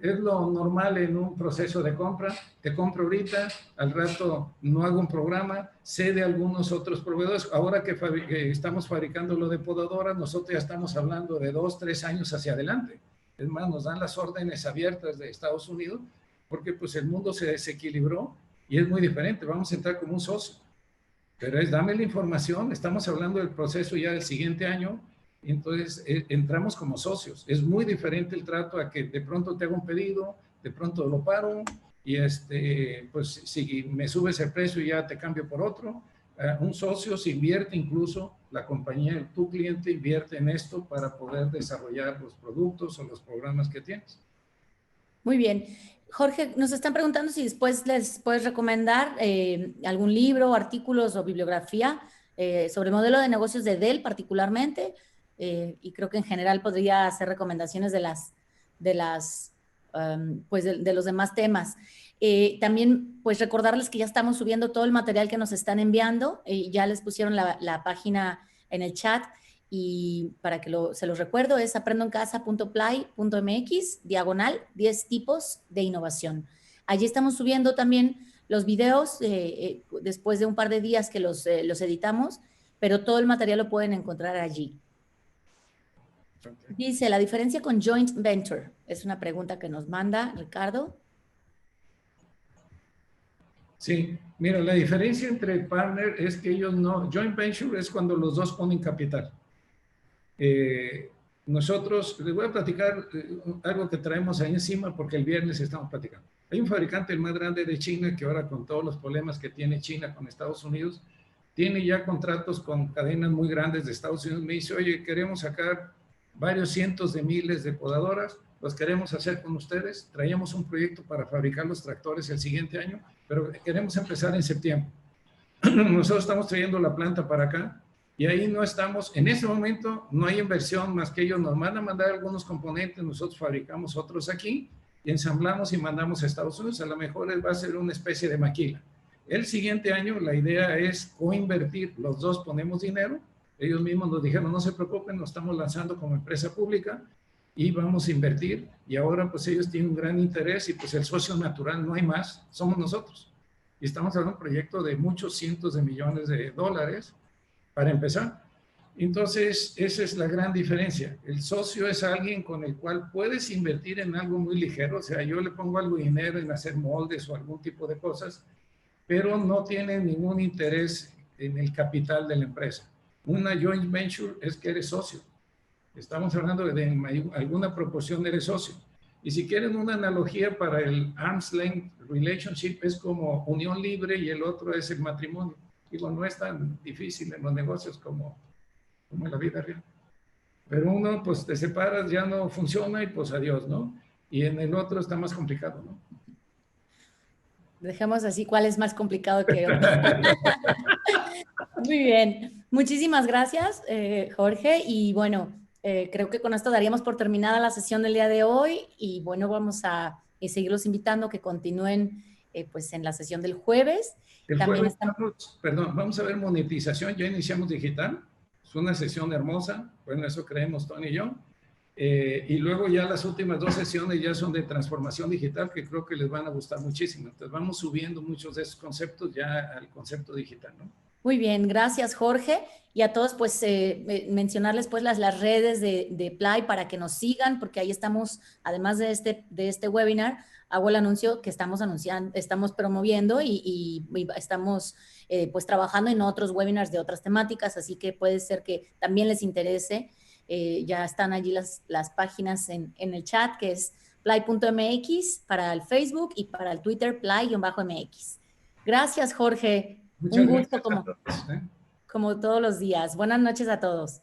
[SPEAKER 2] Es lo normal en un proceso de compra. Te compro ahorita, al rato no hago un programa, sé de algunos otros proveedores. Ahora que estamos fabricando lo de podadoras, nosotros ya estamos hablando de 2, 3 años hacia adelante. Es más, nos dan las órdenes abiertas de Estados Unidos porque pues el mundo se desequilibró y es muy diferente. Vamos a entrar como un socio. Pero es dame la información, estamos hablando del proceso ya del siguiente año. Entonces entramos como socios. Es muy diferente el trato a que de pronto te hago un pedido, de pronto lo paro y pues si me subes el precio ya te cambio por otro. Un socio se invierte, incluso la compañía, tu cliente invierte en esto para poder desarrollar los productos o los programas que tienes.
[SPEAKER 1] Muy bien. Jorge, nos están preguntando si después les puedes recomendar algún libro, artículos o bibliografía sobre el modelo de negocios de Dell particularmente. Y creo que en general podría hacer recomendaciones de los demás temas. También, pues, recordarles que ya estamos subiendo todo el material que nos están enviando. Ya les pusieron la página en el chat y para que se los recuerdo es aprendoencasa.play.mx/10 tipos de innovación. Allí estamos subiendo también los videos después de un par de días que los editamos, pero todo el material lo pueden encontrar allí. Dice, la diferencia con joint venture. Es una pregunta que nos manda Ricardo.
[SPEAKER 2] Sí, mira, la diferencia entre partner es que ellos no, joint venture es cuando los dos ponen capital. Nosotros, les voy a platicar algo que traemos ahí encima porque el viernes estamos platicando. Hay un fabricante el más grande de China que ahora con todos los problemas que tiene China con Estados Unidos, tiene ya contratos con cadenas muy grandes de Estados Unidos. Me dice, oye, queremos sacar varios cientos de miles de podadoras, los queremos hacer con ustedes. Traíamos un proyecto para fabricar los tractores el siguiente año, pero queremos empezar en septiembre. Nosotros estamos trayendo la planta para acá y ahí no estamos, en ese momento no hay inversión más que ellos nos van a mandar algunos componentes, nosotros fabricamos otros aquí y ensamblamos y mandamos a Estados Unidos. A lo mejor va a ser una especie de maquila. El siguiente año la idea es coinvertir, los dos ponemos dinero, ellos mismos nos dijeron no se preocupen, nos estamos lanzando como empresa pública y vamos a invertir, y ahora pues ellos tienen un gran interés y pues el socio natural no hay más, somos nosotros. Y estamos hablando de un proyecto de muchos cientos de millones de dólares para empezar. Entonces, esa es la gran diferencia. El socio es alguien con el cual puedes invertir en algo muy ligero, o sea, yo le pongo algo de dinero en hacer moldes o algún tipo de cosas, pero no tiene ningún interés en el capital de la empresa. Una joint venture es que eres socio. Estamos hablando de alguna proporción eres socio. Y si quieren una analogía para el arm's length relationship, es como unión libre y el otro es el matrimonio. Digo, no es tan difícil en los negocios como en la vida real. Pero uno, pues te separas, ya no funciona y pues adiós, ¿no? Y en el otro está más complicado, ¿no?
[SPEAKER 1] Dejemos así cuál es más complicado que otro. Muy bien. Muchísimas gracias, Jorge. Y bueno, creo que con esto daríamos por terminada la sesión del día de hoy. Y bueno, vamos a seguirlos invitando a que continúen pues en la sesión del jueves.
[SPEAKER 2] El
[SPEAKER 1] También
[SPEAKER 2] jueves, vamos a ver monetización. Ya iniciamos digital. Es una sesión hermosa. Bueno, eso creemos Tony y yo. Y luego ya las últimas 2 sesiones ya son de transformación digital que creo que les van a gustar muchísimo. Entonces vamos subiendo muchos de esos conceptos ya al concepto digital, ¿no?
[SPEAKER 1] Muy bien, gracias Jorge. Y a todos pues mencionarles pues las redes de Play para que nos sigan, porque ahí estamos, además de este webinar, hago el anuncio que estamos promoviendo y estamos pues trabajando en otros webinars de otras temáticas, así que puede ser que también les interese. Ya están allí las páginas en el chat, que es play.mx para el Facebook y para el Twitter, play-mx. Gracias, Jorge.
[SPEAKER 2] Muchas
[SPEAKER 1] Un gusto
[SPEAKER 2] gracias a todos, ¿eh?
[SPEAKER 1] como todos los días. Buenas noches a todos.